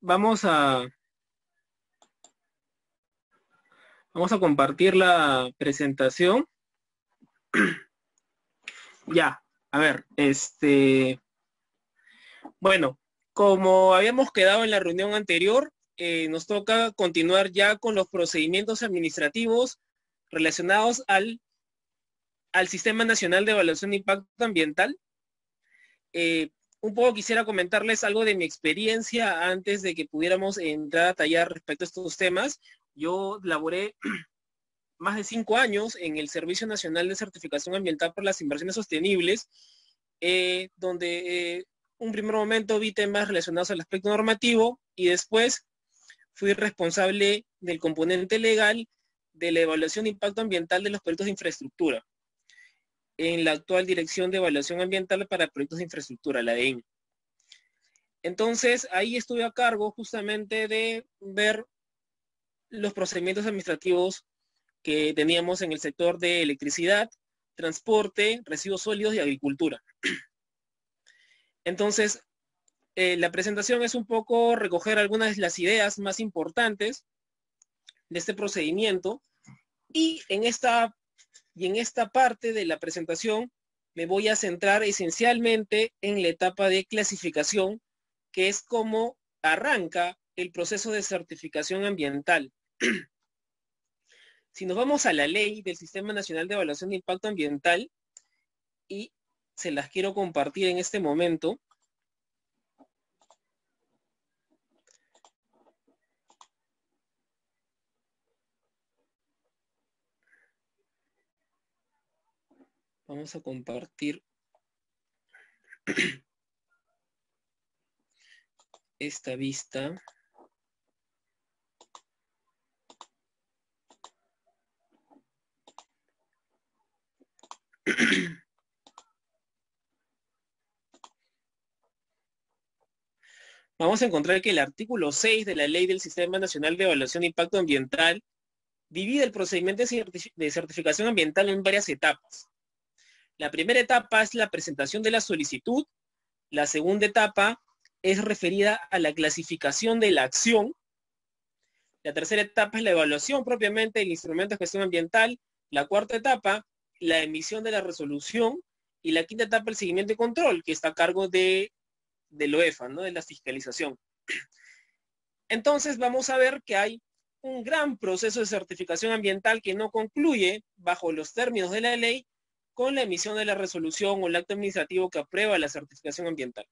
Vamos a, vamos a compartir la presentación. Ya, a ver, bueno, como habíamos quedado en la reunión anterior, nos toca continuar ya con los procedimientos administrativos relacionados al Sistema Nacional de Evaluación de Impacto Ambiental. Un poco quisiera comentarles algo de mi experiencia antes de que pudiéramos entrar a tallar respecto a estos temas. Yo laboré más de 5 años en el Servicio Nacional de Certificación Ambiental por las Inversiones Sostenibles, donde un primer momento vi temas relacionados al aspecto normativo y después fui responsable del componente legal de la evaluación de impacto ambiental de los proyectos de infraestructura en la actual Dirección de Evaluación Ambiental para Proyectos de Infraestructura, la DEIN. Entonces, ahí estuve a cargo justamente de ver los procedimientos administrativos que teníamos en el sector de electricidad, transporte, residuos sólidos y agricultura. Entonces, la presentación es un poco recoger algunas de las ideas más importantes de este procedimiento y en esta parte de la presentación me voy a centrar esencialmente en la etapa de clasificación, que es cómo arranca el proceso de certificación ambiental. Si nos vamos a la ley del Sistema Nacional de Evaluación de Impacto Ambiental, y se las quiero compartir en este momento. Vamos a compartir esta vista. Vamos a encontrar que el artículo 6 de la Ley del Sistema Nacional de Evaluación de Impacto Ambiental divide el procedimiento de certificación ambiental en varias etapas. La primera etapa es la presentación de la solicitud. La segunda etapa es referida a la clasificación de la acción. La tercera etapa es la evaluación propiamente del instrumento de gestión ambiental. La cuarta etapa, la emisión de la resolución. Y la quinta etapa, el seguimiento y control, que está a cargo del OEFA, ¿no? De la fiscalización. Entonces vamos a ver que hay un gran proceso de certificación ambiental que no concluye bajo los términos de la ley con la emisión de la resolución o el acto administrativo que aprueba la certificación ambiental.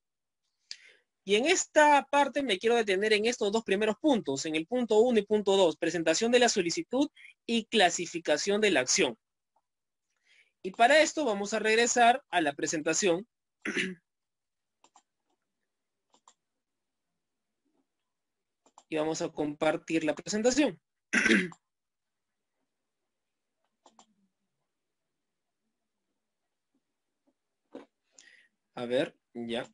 Y en esta parte me quiero detener en estos dos primeros puntos, en el punto 1 y punto 2, presentación de la solicitud y clasificación de la acción. Y para esto vamos a regresar a la presentación. Y vamos a compartir la presentación. A ver, ya.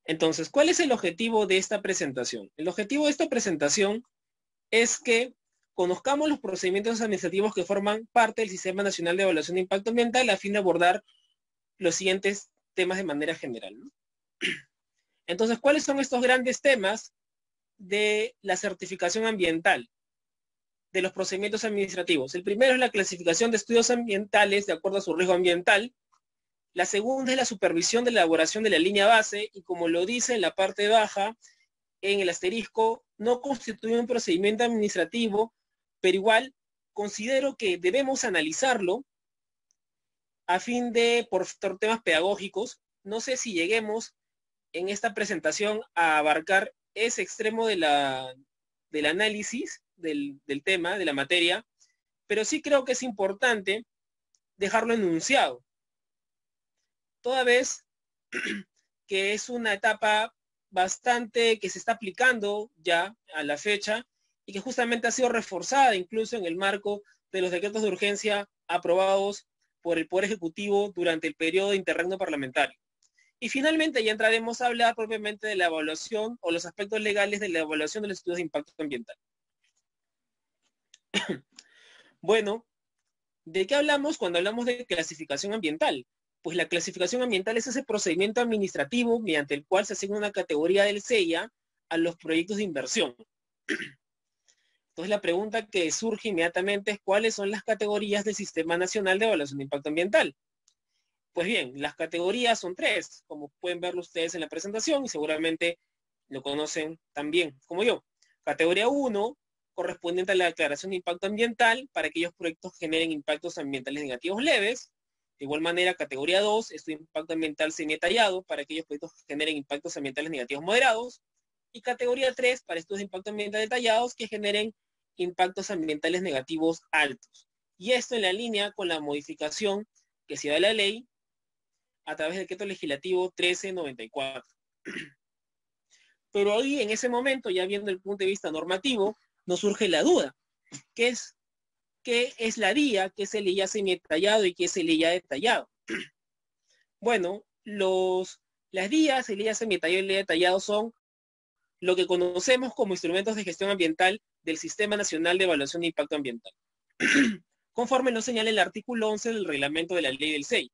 Entonces, ¿cuál es el objetivo de esta presentación? El objetivo de esta presentación es que conozcamos los procedimientos administrativos que forman parte del Sistema Nacional de Evaluación de Impacto Ambiental a fin de abordar los siguientes temas de manera general, ¿no? Entonces, ¿cuáles son estos grandes temas de la certificación ambiental, de los procedimientos administrativos? El primero es la clasificación de estudios ambientales de acuerdo a su riesgo ambiental. La segunda es la supervisión de la elaboración de la línea base y, como lo dice en la parte baja, en el asterisco, no constituye un procedimiento administrativo, pero igual considero que debemos analizarlo a fin de, por temas pedagógicos, no sé si lleguemos en esta presentación a abarcar ese extremo del análisis del tema, de la materia, pero sí creo que es importante dejarlo enunciado, toda vez que es una etapa bastante que se está aplicando ya a la fecha y que justamente ha sido reforzada incluso en el marco de los decretos de urgencia aprobados por el Poder Ejecutivo durante el periodo de interregno parlamentario. Y finalmente ya entraremos a hablar propiamente de la evaluación o los aspectos legales de la evaluación de los estudios de impacto ambiental. Bueno, ¿de qué hablamos cuando hablamos de clasificación ambiental? Pues la clasificación ambiental es ese procedimiento administrativo mediante el cual se asigna una categoría del CEIA a los proyectos de inversión. Entonces la pregunta que surge inmediatamente es ¿cuáles son las categorías del Sistema Nacional de Evaluación de Impacto Ambiental? Pues bien, las categorías son 3, como pueden verlo ustedes en la presentación y seguramente lo conocen también como yo. Categoría 1, correspondiente a la declaración de impacto ambiental para aquellos proyectos que generen impactos ambientales negativos leves. De igual manera, categoría 2, estudio de impacto ambiental semi-detallado para aquellos proyectos que generen impactos ambientales negativos moderados. Y categoría 3, para estudios de impacto ambiental detallados que generen impactos ambientales negativos altos. Y esto en la línea con la modificación que se da de la ley a través del decreto legislativo 1394. Pero ahí, en ese momento, ya viendo el punto de vista normativo, nos surge la duda. ¿Qué es la DIA? ¿Qué es el IA semi-detallado y qué es el IA detallado? Bueno, las DIAs, el IA semi-detallado y el IA detallado son lo que conocemos como instrumentos de gestión ambiental del Sistema Nacional de Evaluación de Impacto Ambiental, conforme lo señala el artículo 11 del reglamento de la ley del SEI.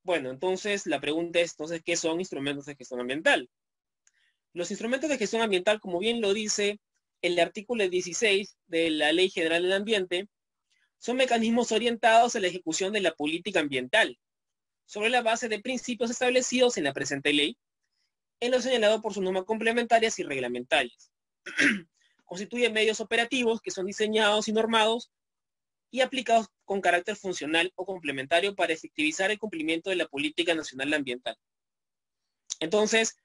Bueno, entonces la pregunta es, entonces, ¿qué son instrumentos de gestión ambiental? Los instrumentos de gestión ambiental, como bien lo dice el artículo 16 de la Ley General del Ambiente, son mecanismos orientados a la ejecución de la política ambiental, sobre la base de principios establecidos en la presente ley, en lo señalado por sus normas complementarias y reglamentarias. Constituyen medios operativos que son diseñados y normados y aplicados con carácter funcional o complementario para efectivizar el cumplimiento de la política nacional ambiental. Entonces,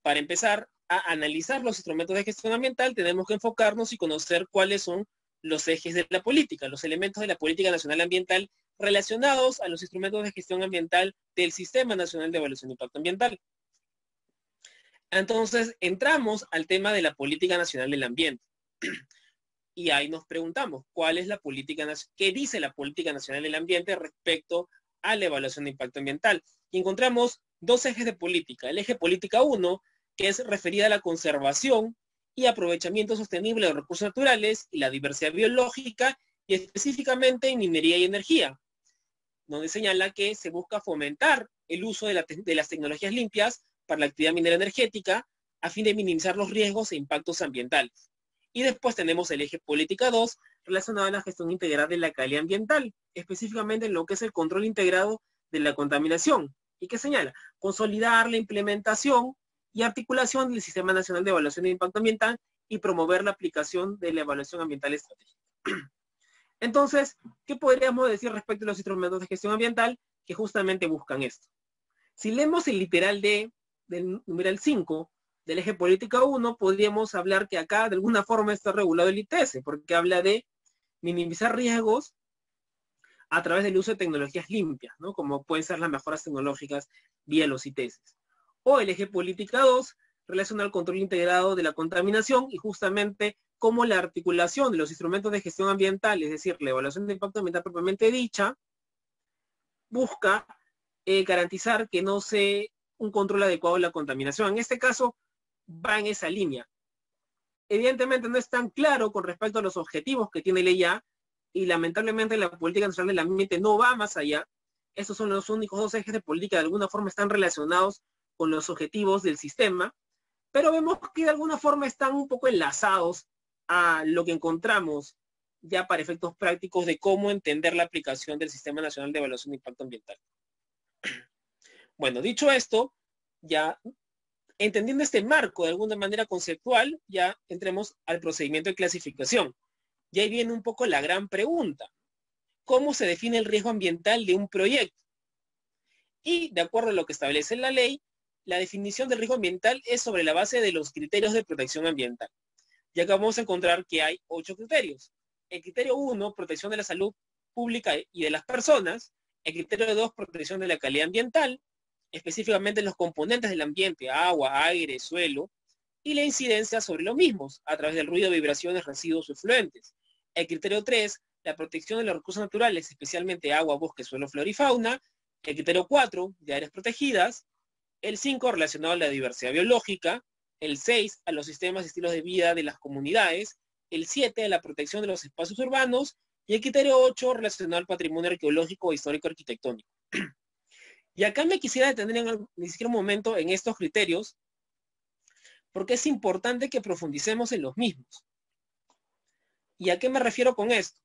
para empezar a analizar los instrumentos de gestión ambiental, tenemos que enfocarnos y conocer cuáles son los ejes de la política, los elementos de la política nacional ambiental relacionados a los instrumentos de gestión ambiental del Sistema Nacional de Evaluación de Impacto Ambiental. Entonces, entramos al tema de la política nacional del ambiente. Y ahí nos preguntamos, ¿cuál es la política, qué dice la política nacional del ambiente respecto a la evaluación de impacto ambiental? Y encontramos dos ejes de política. El eje política 1, que es referida a la conservación y aprovechamiento sostenible de los recursos naturales y la diversidad biológica, y específicamente en minería y energía, donde señala que se busca fomentar el uso de las tecnologías limpias para la actividad minera energética a fin de minimizar los riesgos e impactos ambientales. Y después tenemos el eje política 2, relacionado a la gestión integral de la calidad ambiental, específicamente en lo que es el control integrado de la contaminación, y que señala consolidar la implementación y articulación del Sistema Nacional de Evaluación de Impacto Ambiental y promover la aplicación de la evaluación ambiental estratégica. Entonces, ¿qué podríamos decir respecto a los instrumentos de gestión ambiental que justamente buscan esto? Si leemos el literal D del numeral 5 del eje política 1, podríamos hablar que acá de alguna forma está regulado el ITS, porque habla de minimizar riesgos a través del uso de tecnologías limpias, ¿no? Como pueden ser las mejoras tecnológicas vía los ITS. O el eje política 2 relaciona al control integrado de la contaminación y justamente cómo la articulación de los instrumentos de gestión ambiental, es decir, la evaluación de impacto ambiental propiamente dicha, busca garantizar que no se un control adecuado de la contaminación. En este caso, va en esa línea. Evidentemente no es tan claro con respecto a los objetivos que tiene la IA y lamentablemente la política nacional del ambiente no va más allá. Estos son los únicos dos ejes de política, de alguna forma están relacionados con los objetivos del sistema, pero vemos que de alguna forma están un poco enlazados a lo que encontramos ya para efectos prácticos de cómo entender la aplicación del Sistema Nacional de Evaluación de Impacto Ambiental. Bueno, dicho esto, ya entendiendo este marco de alguna manera conceptual, ya entremos al procedimiento de clasificación. Y ahí viene un poco la gran pregunta. ¿Cómo se define el riesgo ambiental de un proyecto? Y de acuerdo a lo que establece la ley, la definición del riesgo ambiental es sobre la base de los criterios de protección ambiental. Y acá vamos a encontrar que hay 8 criterios. El criterio 1, protección de la salud pública y de las personas. El criterio 2, protección de la calidad ambiental, específicamente los componentes del ambiente, agua, aire, suelo, y la incidencia sobre los mismos, a través del ruido, vibraciones, residuos o efluentes. El criterio 3, la protección de los recursos naturales, especialmente agua, bosque, suelo, flora y fauna. El criterio 4, de áreas protegidas. El 5, relacionado a la diversidad biológica. El 6, a los sistemas y estilos de vida de las comunidades. El 7, a la protección de los espacios urbanos. Y el criterio 8, relacionado al patrimonio arqueológico e histórico arquitectónico. Y acá me quisiera detener ni siquiera un momento en estos criterios, porque es importante que profundicemos en los mismos. ¿Y a qué me refiero con esto?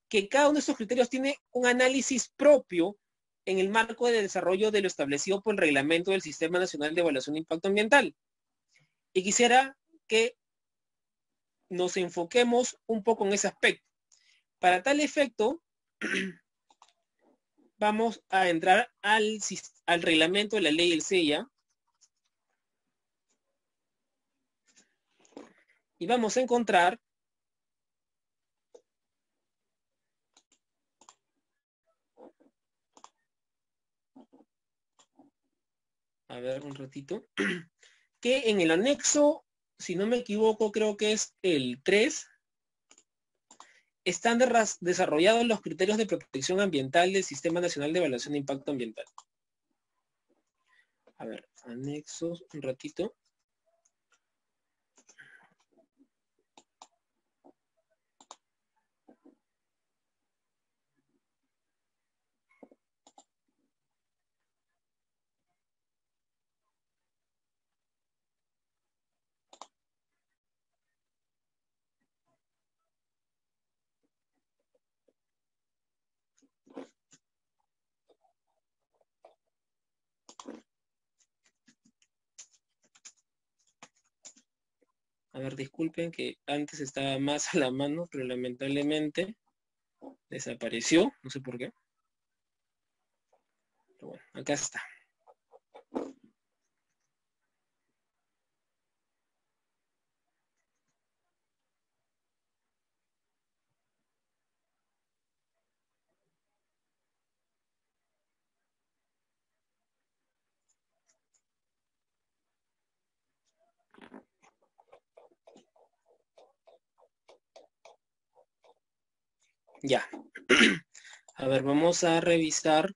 Que cada uno de estos criterios tiene un análisis propio en el marco de desarrollo de lo establecido por el reglamento del Sistema Nacional de Evaluación de Impacto Ambiental. Y quisiera que nos enfoquemos un poco en ese aspecto. Para tal efecto, vamos a entrar al reglamento de la ley del SEIA y vamos a encontrar a ver un ratito, que en el anexo, si no me equivoco, creo que es el 3, están desarrollados los criterios de protección ambiental del Sistema Nacional de Evaluación de Impacto Ambiental. A ver, anexos, un ratito. A ver, disculpen que antes estaba más a la mano, pero lamentablemente desapareció, no sé por qué. Pero bueno, acá está. Ya. A ver, vamos a revisar.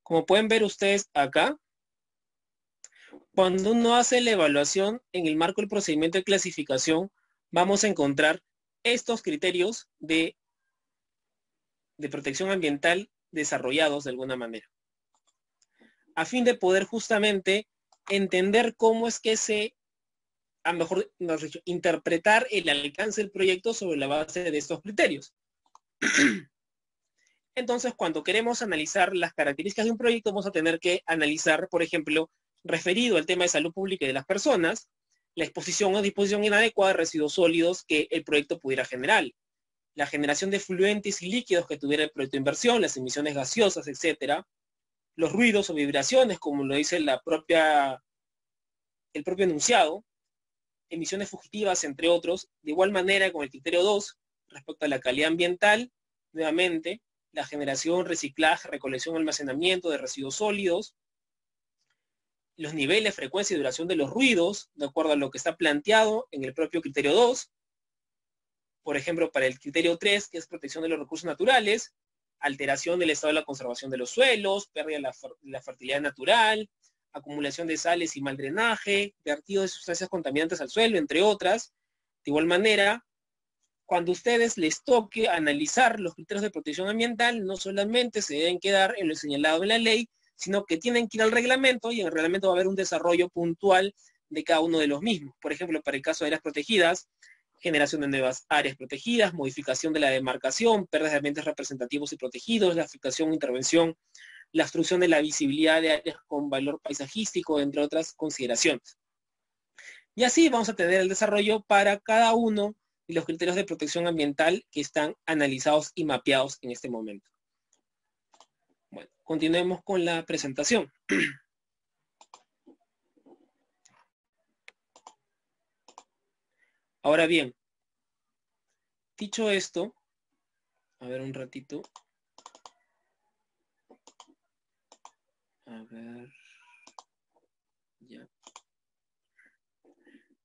Como pueden ver ustedes acá, cuando uno hace la evaluación en el marco del procedimiento de clasificación, vamos a encontrar estos criterios de protección ambiental desarrollados de alguna manera, a fin de poder justamente entender cómo es que a lo mejor, interpretar el alcance del proyecto sobre la base de estos criterios. Entonces, cuando queremos analizar las características de un proyecto, vamos a tener que analizar, por ejemplo, referido al tema de salud pública y de las personas, la exposición o disposición inadecuada de residuos sólidos que el proyecto pudiera generar, la generación de fluentes y líquidos que tuviera el proyecto de inversión, las emisiones gaseosas, etcétera, los ruidos o vibraciones, como lo dice el propio enunciado, emisiones fugitivas, entre otros. De igual manera, con el criterio 2, respecto a la calidad ambiental, nuevamente, la generación, reciclaje, recolección, almacenamiento de residuos sólidos, los niveles, frecuencia y duración de los ruidos, de acuerdo a lo que está planteado en el propio criterio 2. Por ejemplo, para el criterio 3, que es protección de los recursos naturales, alteración del estado de la conservación de los suelos, pérdida de la fertilidad natural, acumulación de sales y mal drenaje, vertido de sustancias contaminantes al suelo, entre otras. De igual manera, cuando a ustedes les toque analizar los criterios de protección ambiental, no solamente se deben quedar en lo señalado en la ley, sino que tienen que ir al reglamento, y en el reglamento va a haber un desarrollo puntual de cada uno de los mismos. Por ejemplo, para el caso de áreas protegidas, generación de nuevas áreas protegidas, modificación de la demarcación, pérdidas de ambientes representativos y protegidos, la afectación o intervención, la obstrucción de la visibilidad de áreas con valor paisajístico, entre otras consideraciones. Y así vamos a tener el desarrollo para cada uno de los criterios de protección ambiental que están analizados y mapeados en este momento. Bueno, continuemos con la presentación. Ahora bien, dicho esto, a ver un ratito. A ver. Ya.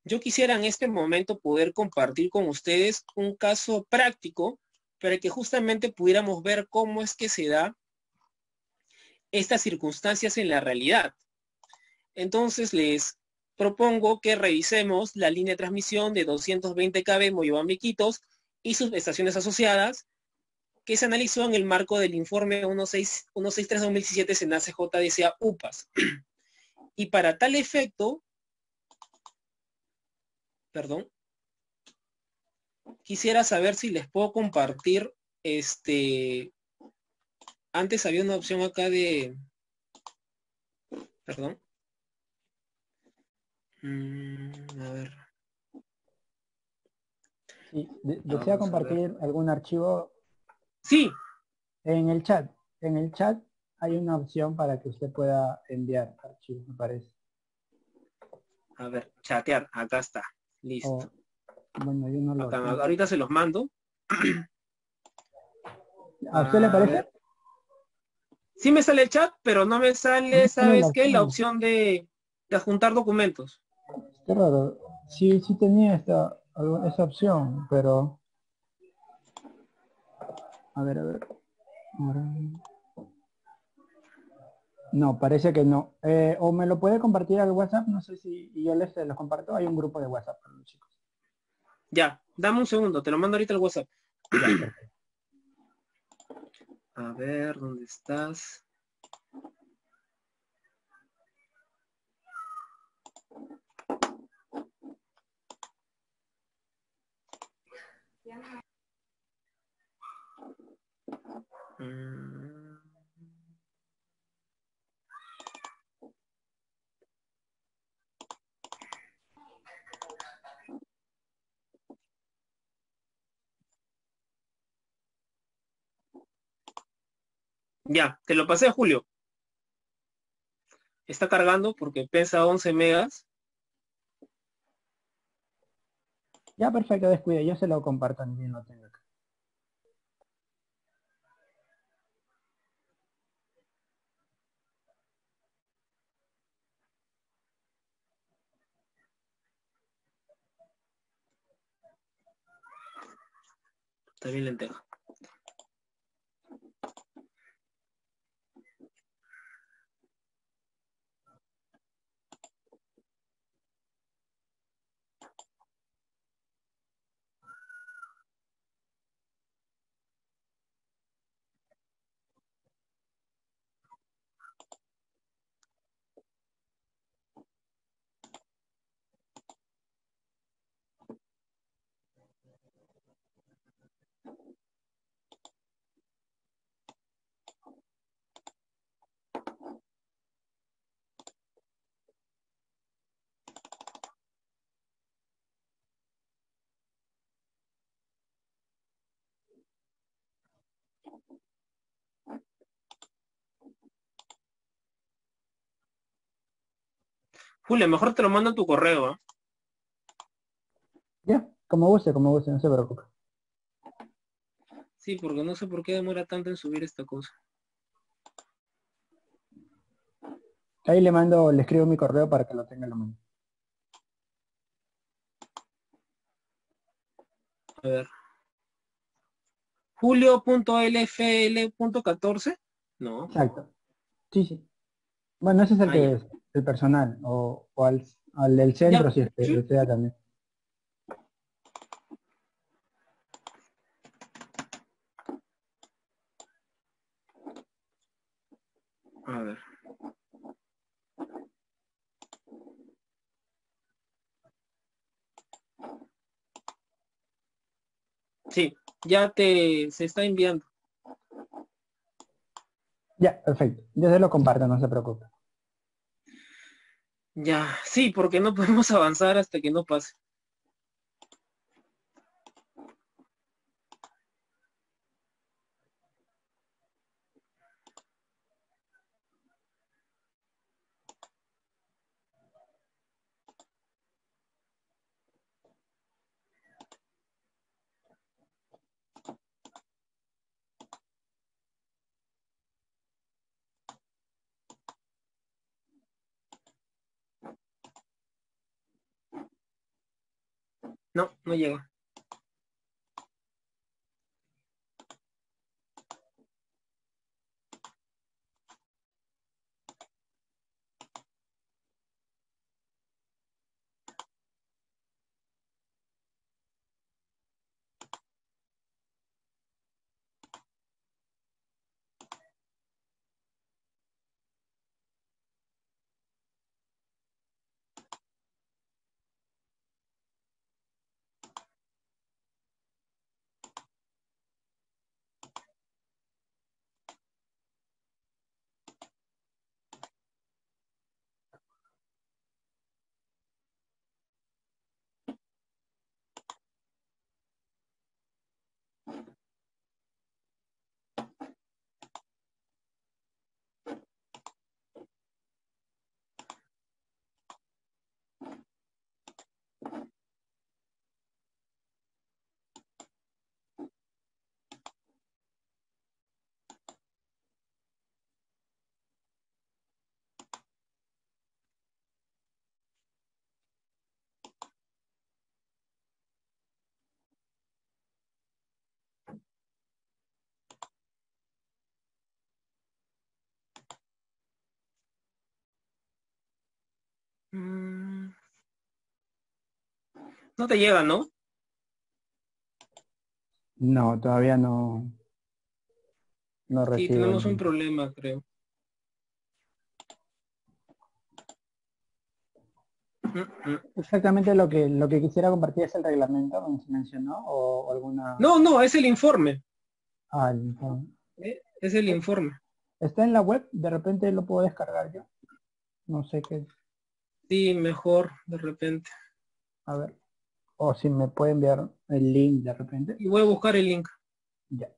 Yo quisiera en este momento poder compartir con ustedes un caso práctico para que justamente pudiéramos ver cómo es que se da estas circunstancias en la realidad. Entonces les propongo que revisemos la línea de transmisión de 220 kV Moyobamba-Iquitos y sus estaciones asociadas, que se analizó en el marco del informe 163-2017 SENACE JDSA UPAS. Y para tal efecto, perdón, quisiera saber si les puedo compartir, antes había una opción acá de, perdón, a ver, Sí, ¿desea vamos a ver. compartir algún archivo Sí, en el chat? En el chat hay una opción para que usted pueda enviar archivos, me parece. a ver, chatear, acá está, listo. O, bueno, yo no lo Acá, tengo. ahorita se los mando. ¿A usted le A parece? ver. Sí me sale el chat, pero no me No me sale, sale la ¿sabes qué? La opción. opción de adjuntar documentos. Qué raro. Sí, sí tenía esa opción, pero... A ver, a ver. Ahora- No, parece que no. O me lo puede compartir al WhatsApp, no sé si y yo les lo comparto. Hay un grupo de WhatsApp para los chicos. Ya, dame un segundo, te lo mando ahorita al WhatsApp. Ya, perfecto. A ver, ¿dónde estás? Mm, Ya, te lo pasé a Julio. Está cargando porque pesa 11 megas. Ya, perfecto, descuide. Yo se lo comparto, ni bien lo tengo acá. Está bien lenteja. Julio, mejor te lo mando a tu correo, ¿ah? Ya, como guste, no se preocupe. Sí, porque no sé por qué demora tanto en subir esta cosa. Ahí le escribo mi correo para que lo tenga en la mano. A ver. Julio.lfl.14. No. Exacto. Sí, sí. Bueno, ese es el Ah, que ya. es el personal, o al del centro Ya. si es que Sí. desea también. A ver. Sí, se está enviando. Ya, perfecto. Yo se lo comparto, no se preocupe. Ya, sí, porque no podemos avanzar hasta que no pase. No, no llega. No te llega, ¿no? No, todavía no Sí, recibo el tenemos un link. problema, creo. Mm, mm. Exactamente lo que quisiera compartir es el reglamento, como se mencionó, o alguna... No, no, es el informe. Ah, el informe. Es el informe. Está en la web, de repente lo puedo descargar yo. No sé qué. Sí, mejor, de repente. A ver. O si me puede enviar el link de repente. Y voy a buscar el link. Ya.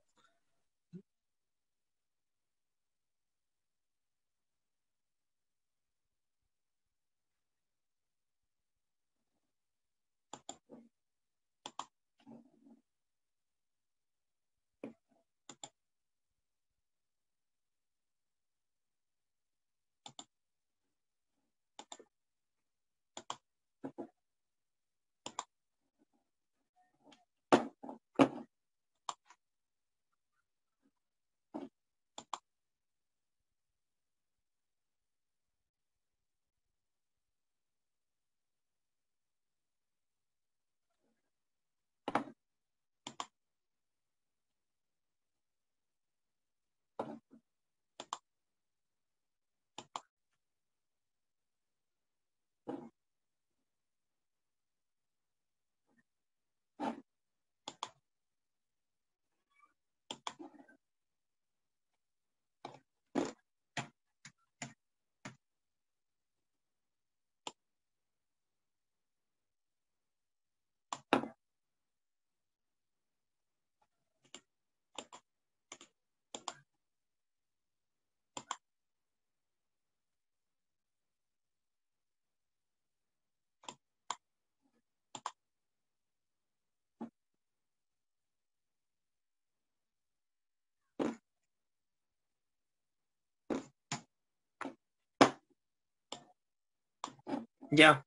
Ya.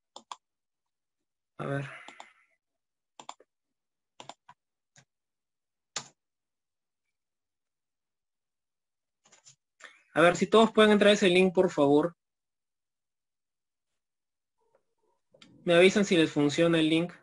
A ver. A ver, si todos pueden entrar a ese link, por favor. Me avisan si les funciona el link.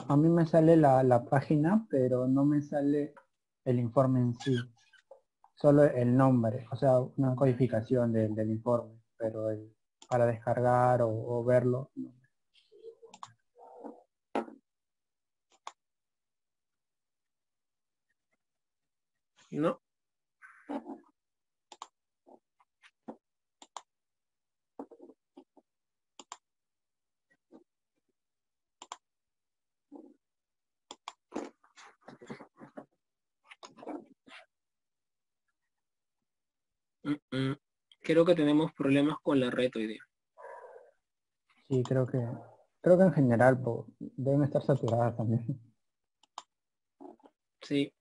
A mí me sale la página, pero no me sale el informe en sí. Solo el nombre, o sea, una codificación del informe, pero para descargar o verlo, no. ¿No? Mm, mm. Creo que tenemos problemas con la red hoy día. Sí, creo que en general deben estar saturadas también. Sí.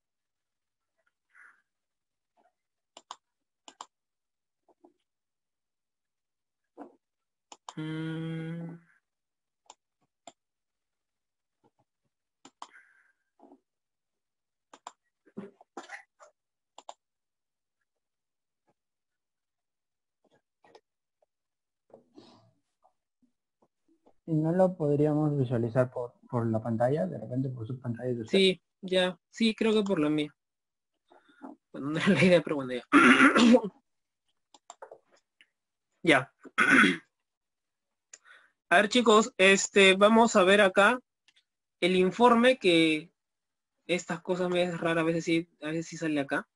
Mm, Y no lo podríamos visualizar por la pantalla, de repente por su pantalla de usted. Sí, ya. Sí, creo que por la mía. Bueno, no era la idea, pero bueno, ya. Ya. A ver, chicos, vamos a ver acá el informe que estas cosas me es rara, a veces sí sale acá.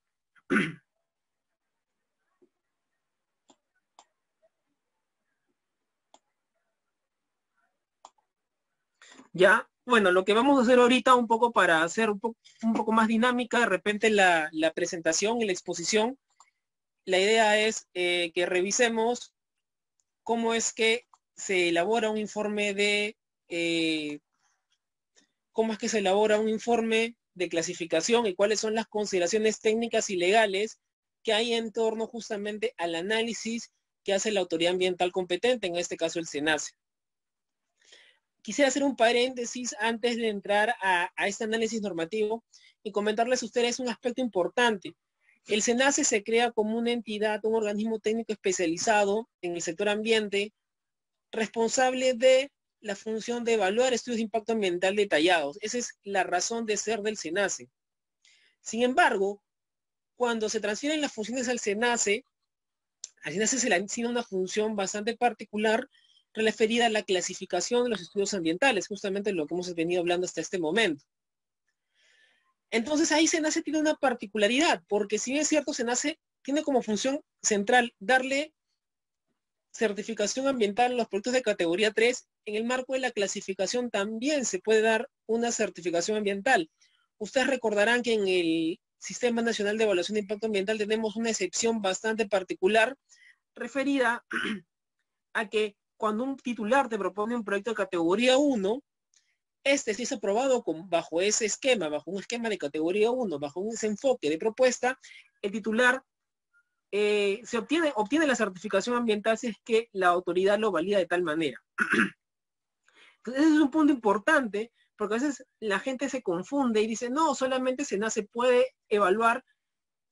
Ya, bueno, lo que vamos a hacer ahorita un poco para hacer un poco más dinámica, de repente la presentación y la exposición, la idea es que revisemos cómo es que se elabora un informe cómo es que se elabora un informe de clasificación y cuáles son las consideraciones técnicas y legales que hay en torno justamente al análisis que hace la autoridad ambiental competente, en este caso el SENACE. Quisiera hacer un paréntesis antes de entrar a este análisis normativo y comentarles a ustedes un aspecto importante. El SENACE se crea como una entidad, un organismo técnico especializado en el sector ambiente, responsable de la función de evaluar estudios de impacto ambiental detallados. Esa es la razón de ser del SENACE. Sin embargo, cuando se transfieren las funciones al SENACE se le asigna una función bastante particular referida a la clasificación de los estudios ambientales, justamente lo que hemos venido hablando hasta este momento. Entonces ahí SENACE tiene una particularidad, porque si bien es cierto, SENACE tiene como función central darle certificación ambiental a los productos de categoría 3, en el marco de la clasificación también se puede dar una certificación ambiental. Ustedes recordarán que en el Sistema Nacional de Evaluación de Impacto Ambiental tenemos una excepción bastante particular referida a que cuando un titular te propone un proyecto de categoría 1, si es aprobado bajo ese esquema, bajo un esquema de categoría 1, bajo ese enfoque de propuesta, el titular se obtiene la certificación ambiental si es que la autoridad lo valida de tal manera. Entonces, ese es un punto importante, porque a veces la gente se confunde y dice, no, solamente SENACE puede evaluar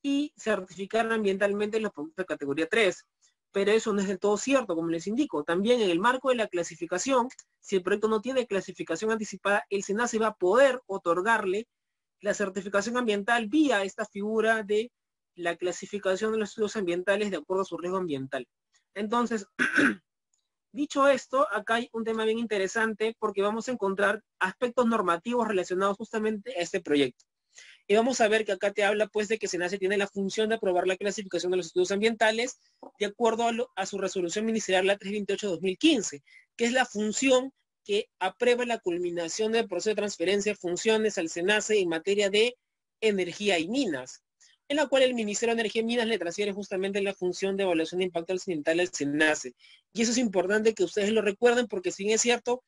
y certificar ambientalmente los productos de categoría 3. Pero eso no es del todo cierto, como les indico. También en el marco de la clasificación, si el proyecto no tiene clasificación anticipada, el SENACE va a poder otorgarle la certificación ambiental vía esta figura de la clasificación de los estudios ambientales de acuerdo a su riesgo ambiental. Entonces, dicho esto, acá hay un tema bien interesante porque vamos a encontrar aspectos normativos relacionados justamente a este proyecto. Y vamos a ver que acá te habla pues de que SENACE tiene la función de aprobar la clasificación de los estudios ambientales de acuerdo a su resolución ministerial la 328-2015, que es la función que aprueba la culminación del proceso de transferencia de funciones al SENACE en materia de energía y minas, en la cual el Ministerio de Energía y Minas le transfiere justamente la función de evaluación de impacto ambiental al SENACE. Y eso es importante que ustedes lo recuerden porque si bien es cierto,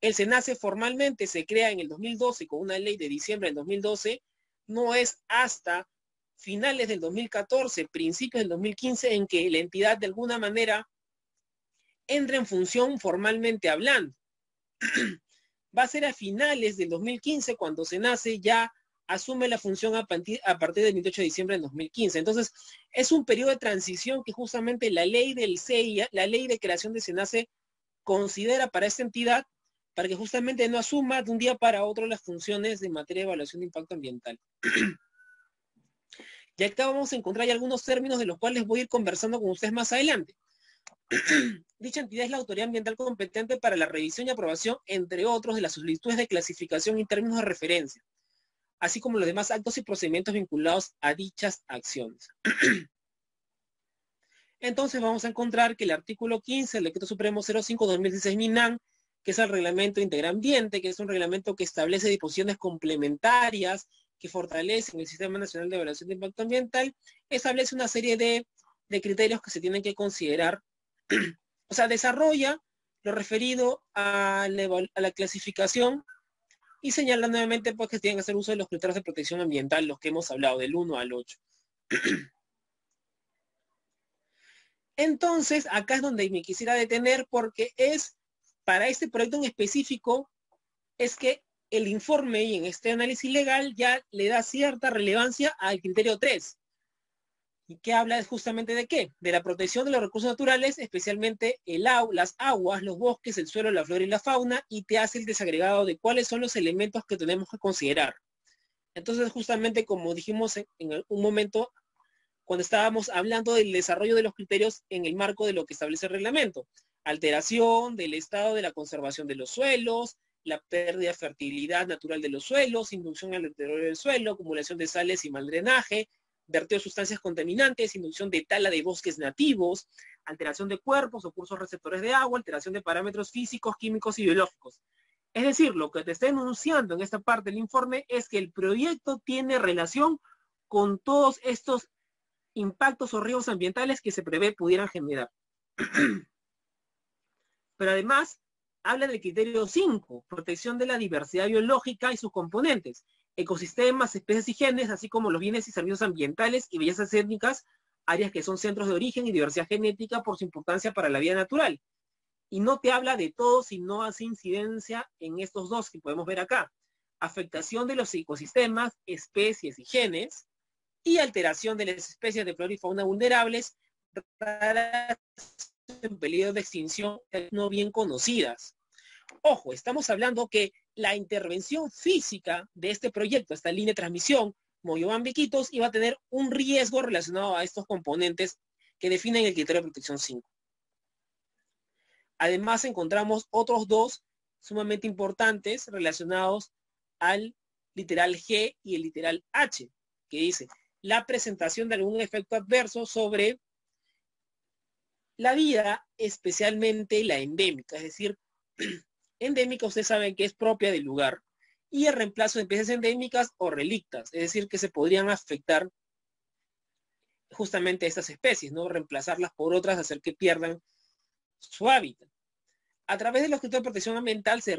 el SENACE formalmente se crea en el 2012 con una ley de diciembre del 2012, no es hasta finales del 2014, principios del 2015, en que la entidad de alguna manera entra en función formalmente hablando. Va a ser a finales del 2015 cuando SENACE ya asume la función a partir del 28 de diciembre del 2015. Entonces, es un periodo de transición que justamente la ley del CEIA, la ley de creación de SENACE, considera para esta entidad para que justamente no asuma de un día para otro las funciones de materia de evaluación de impacto ambiental. Y acá vamos a encontrar ya algunos términos de los cuales voy a ir conversando con ustedes más adelante. Dicha entidad es la autoridad ambiental competente para la revisión y aprobación, entre otros, de las solicitudes de clasificación y términos de referencia, así como los demás actos y procedimientos vinculados a dichas acciones. Entonces vamos a encontrar que el artículo 15 del Decreto Supremo 05/2016 MINAM, que es el Reglamento Interambiente, que es un reglamento que establece disposiciones complementarias que fortalecen el Sistema Nacional de Evaluación de Impacto Ambiental, establece una serie de criterios que se tienen que considerar. O sea, desarrolla lo referido a la clasificación y señala nuevamente pues, que tienen que hacer uso de los criterios de protección ambiental, los que hemos hablado, del 1 al 8. Entonces, acá es donde me quisiera detener porque es, para este proyecto en específico, es que el informe y en este análisis legal ya le da cierta relevancia al criterio 3. ¿Y qué habla? Es justamente de qué? De la protección de los recursos naturales, especialmente las aguas, los bosques, el suelo, la flora y la fauna, y te hace el desagregado de cuáles son los elementos que tenemos que considerar. Entonces, justamente como dijimos en un momento, cuando estábamos hablando del desarrollo de los criterios en el marco de lo que establece el reglamento. Alteración del estado de la conservación de los suelos, la pérdida de fertilidad natural de los suelos, inducción al deterioro del suelo, acumulación de sales y mal drenaje, verteo de sustancias contaminantes, inducción de tala de bosques nativos, alteración de cuerpos o cursos receptores de agua, alteración de parámetros físicos, químicos y biológicos. Es decir, lo que te está enunciando en esta parte del informe es que el proyecto tiene relación con todos estos impactos o riesgos ambientales que se prevé pudieran generar. Pero además, habla del criterio 5, protección de la diversidad biológica y sus componentes, ecosistemas, especies y genes, así como los bienes y servicios ambientales y bellezas étnicas, áreas que son centros de origen y diversidad genética por su importancia para la vida natural. Y no te habla de todo, sino hace incidencia en estos dos que podemos ver acá. Afectación de los ecosistemas, especies y genes, y alteración de las especies de flora y fauna vulnerables, raras en peligro de extinción no bien conocidas. Ojo, estamos hablando que la intervención física de este proyecto, esta línea de transmisión, Moyobamba-Iquitos, iba a tener un riesgo relacionado a estos componentes que definen el criterio de protección 5. Además, encontramos otros dos sumamente importantes relacionados al literal G y el literal H, que dice la presentación de algún efecto adverso sobre la vida, especialmente la endémica, es decir, endémica ustedes saben que es propia del lugar, y el reemplazo de especies endémicas o relictas, es decir, que se podrían afectar justamente a estas especies, ¿no? Reemplazarlas por otras, hacer que pierdan su hábitat. A través de los criterios de protección ambiental se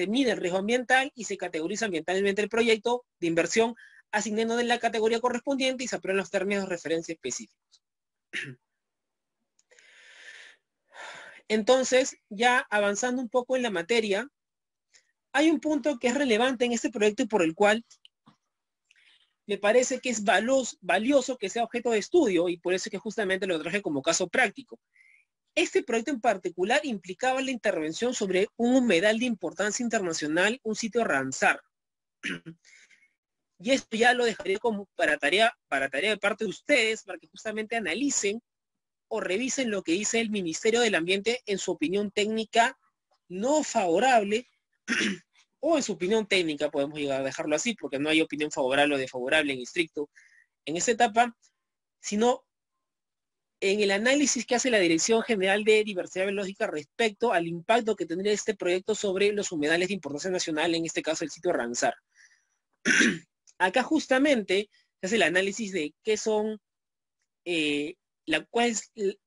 mide el riesgo ambiental y se categoriza ambientalmente el proyecto de inversión, asignando la categoría correspondiente y se aprueban los términos de referencia específicos. Entonces, ya avanzando un poco en la materia, hay un punto que es relevante en este proyecto y por el cual me parece que es valioso que sea objeto de estudio y por eso es que justamente lo traje como caso práctico. Este proyecto en particular implicaba la intervención sobre un humedal de importancia internacional, un sitio Ramsar. Y esto ya lo dejaré como para tarea de parte de ustedes, para que justamente analicen o revisen lo que dice el Ministerio del Ambiente en su opinión técnica no favorable, o en su opinión técnica, podemos llegar a dejarlo así, porque no hay opinión favorable o desfavorable en estricto en esta etapa, sino en el análisis que hace la Dirección General de Diversidad Biológica respecto al impacto que tendría este proyecto sobre los humedales de importancia nacional, en este caso el sitio Ramsar. Acá justamente se hace el análisis de qué son,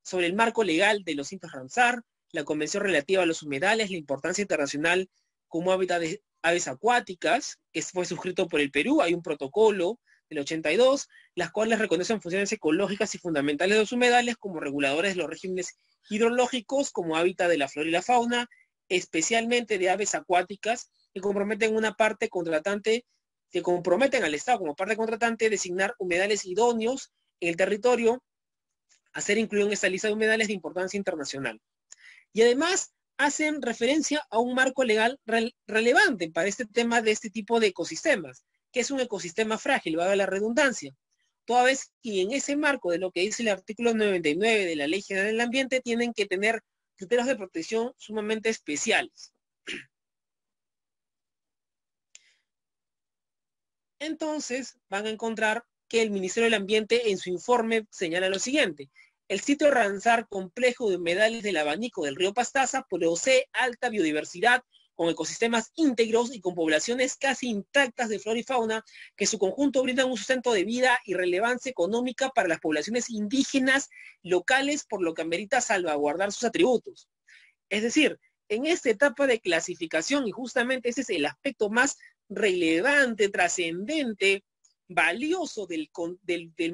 sobre el marco legal de los sitios Ramsar, la convención relativa a los humedales, la importancia internacional como hábitat de aves acuáticas, que fue suscrito por el Perú, hay un protocolo del 82, las cuales reconocen funciones ecológicas y fundamentales de los humedales como reguladores de los regímenes hidrológicos, como hábitat de la flora y la fauna, especialmente de aves acuáticas, que comprometen una parte contratante, que comprometen al Estado como parte contratante designar humedales idóneos en el territorio a ser incluido en esta lista de humedales de importancia internacional. Y además hacen referencia a un marco legal relevante para este tema de este tipo de ecosistemas, que es un ecosistema frágil, valga la redundancia. Toda vez que en ese marco de lo que dice el artículo 99 de la Ley General del Ambiente tienen que tener criterios de protección sumamente especiales. Entonces van a encontrar que el Ministerio del Ambiente en su informe señala lo siguiente: el sitio Ramsar, complejo de humedales del abanico del río Pastaza, posee alta biodiversidad, con ecosistemas íntegros y con poblaciones casi intactas de flora y fauna, que en su conjunto brindan un sustento de vida y relevancia económica para las poblaciones indígenas locales, por lo que amerita salvaguardar sus atributos. Es decir, en esta etapa de clasificación, y justamente ese es el aspecto más relevante, trascendente, valioso del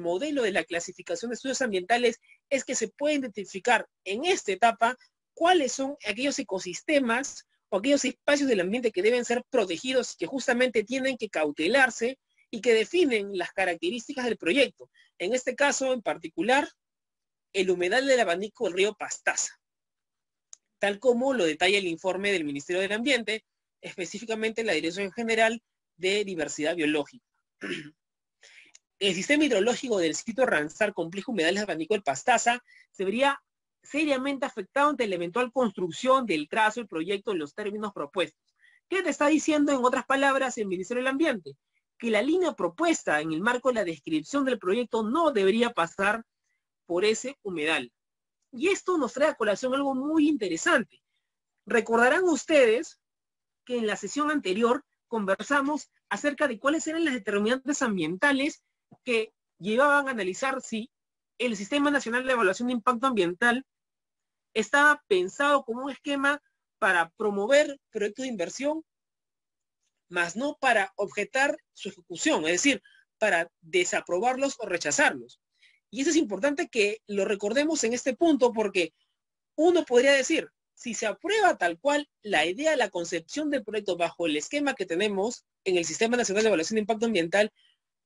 modelo de la clasificación de estudios ambientales, es que se puede identificar en esta etapa cuáles son aquellos ecosistemas o aquellos espacios del ambiente que deben ser protegidos, que justamente tienen que cautelarse y que definen las características del proyecto. En este caso, en particular, el humedal del abanico del río Pastaza, tal como lo detalla el informe del Ministerio del Ambiente, específicamente la Dirección General de Diversidad Biológica. El sistema hidrológico del sitio Ramsar Complejo Humedales del Abanico del Pastaza se vería seriamente afectado ante la eventual construcción del trazo del proyecto en los términos propuestos. ¿Qué te está diciendo, en otras palabras, el Ministerio del Ambiente? Que la línea propuesta en el marco de la descripción del proyecto no debería pasar por ese humedal. Y esto nos trae a colación algo muy interesante. Recordarán ustedes que en la sesión anterior conversamos acerca de cuáles eran las determinantes ambientales que llevaban a analizar si el Sistema Nacional de Evaluación de Impacto Ambiental estaba pensado como un esquema para promover proyectos de inversión, más no para objetar su ejecución, es decir, para desaprobarlos o rechazarlos. Y eso es importante que lo recordemos en este punto, porque uno podría decir, si se aprueba tal cual la idea, la concepción del proyecto bajo el esquema que tenemos en el Sistema Nacional de Evaluación de Impacto Ambiental,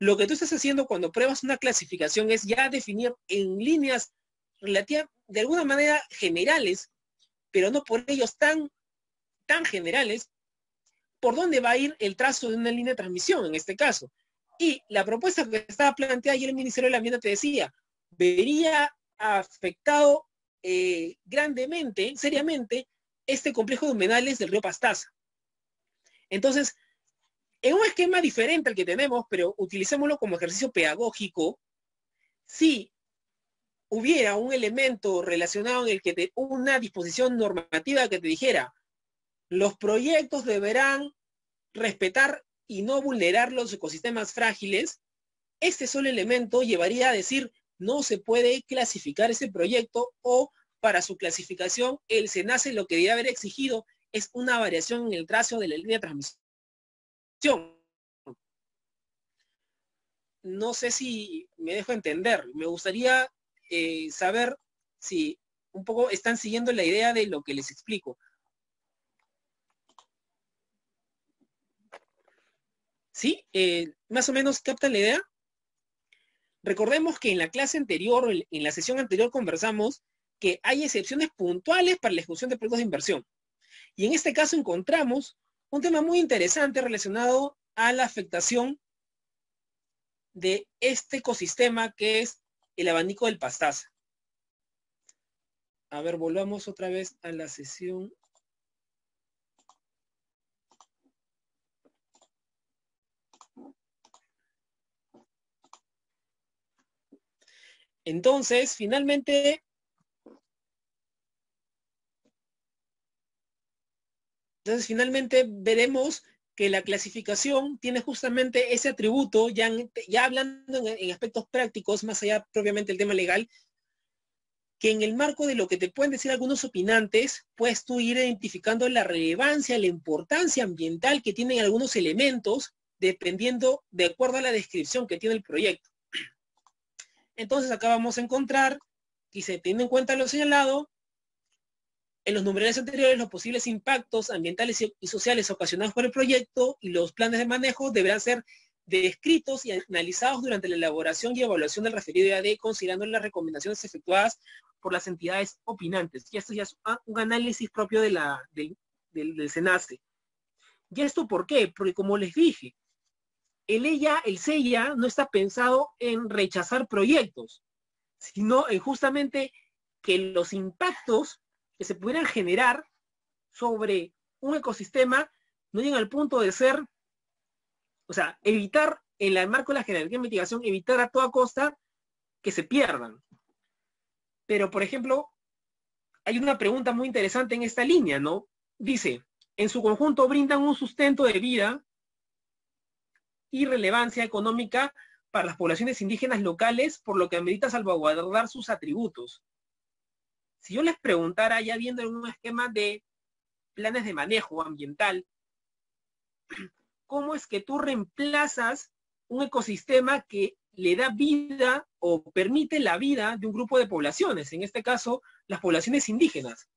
lo que tú estás haciendo cuando pruebas una clasificación es ya definir en líneas relativas, de alguna manera generales, pero no por ellos tan generales, por dónde va a ir el trazo de una línea de transmisión en este caso. Y la propuesta que estaba planteada ayer el Ministerio del Ambiente te decía, vería afectado grandemente, seriamente, este complejo de humedales del río Pastaza. Entonces, en un esquema diferente al que tenemos, pero utilicémoslo como ejercicio pedagógico, si hubiera un elemento relacionado en el que una disposición normativa que te dijera, los proyectos deberán respetar y no vulnerar los ecosistemas frágiles, este solo elemento llevaría a decir, no se puede clasificar ese proyecto, o para su clasificación el SENACE lo que debe haber exigido es una variación en el trazo de la línea de transmisión. No sé si me dejo entender. Me gustaría saber si un poco están siguiendo la idea de lo que les explico. ¿Sí? ¿Más o menos captan la idea? Recordemos que en la clase anterior, en la sesión anterior, conversamos que hay excepciones puntuales para la ejecución de proyectos de inversión. Y en este caso encontramos un tema muy interesante relacionado a la afectación de este ecosistema que es el abanico del Pastaza. A ver, volvamos otra vez a la sesión. Entonces, finalmente, veremos que la clasificación tiene justamente ese atributo, ya hablando en aspectos prácticos, más allá propiamente del tema legal, que en el marco de lo que te pueden decir algunos opinantes, puedes tú ir identificando la relevancia, la importancia ambiental que tienen algunos elementos, dependiendo, de acuerdo a la descripción que tiene el proyecto. Entonces acá vamos a encontrar, y se tiene en cuenta lo señalado, en los numerales anteriores, los posibles impactos ambientales y sociales ocasionados por el proyecto y los planes de manejo deberán ser descritos y analizados durante la elaboración y evaluación del referido IAD, considerando las recomendaciones efectuadas por las entidades opinantes. Y esto ya es un análisis propio de del SENACE. ¿Y esto por qué? Porque como les dije, el SEIA no está pensado en rechazar proyectos, sino en justamente que los impactos que se pudieran generar sobre un ecosistema no lleguen al punto de ser, o sea, evitar, en el marco de la jerarquía de mitigación, evitar a toda costa que se pierdan. Pero, por ejemplo, hay una pregunta muy interesante en esta línea, ¿no? Dice, en su conjunto brindan un sustento de vida y relevancia económica para las poblaciones indígenas locales, por lo que amerita salvaguardar sus atributos. Si yo les preguntara, ya viendo en un esquema de planes de manejo ambiental, ¿cómo es que tú reemplazas un ecosistema que le da vida o permite la vida de un grupo de poblaciones, en este caso, las poblaciones indígenas?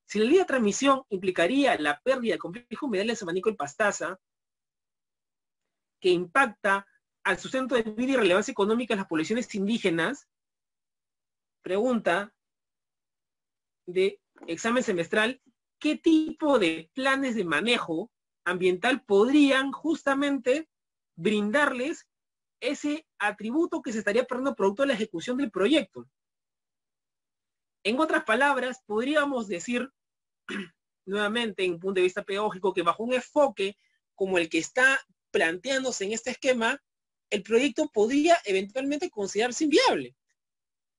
Si la línea de transmisión implicaría la pérdida del complejo humedal del abanico del Pastaza, que impacta al sustento de vida y relevancia económica de las poblaciones indígenas, pregunta de examen semestral, ¿qué tipo de planes de manejo ambiental podrían justamente brindarles ese atributo que se estaría perdiendo producto de la ejecución del proyecto? En otras palabras, podríamos decir, nuevamente, en un punto de vista pedagógico, que bajo un enfoque como el que está planteándose en este esquema, el proyecto podría eventualmente considerarse inviable.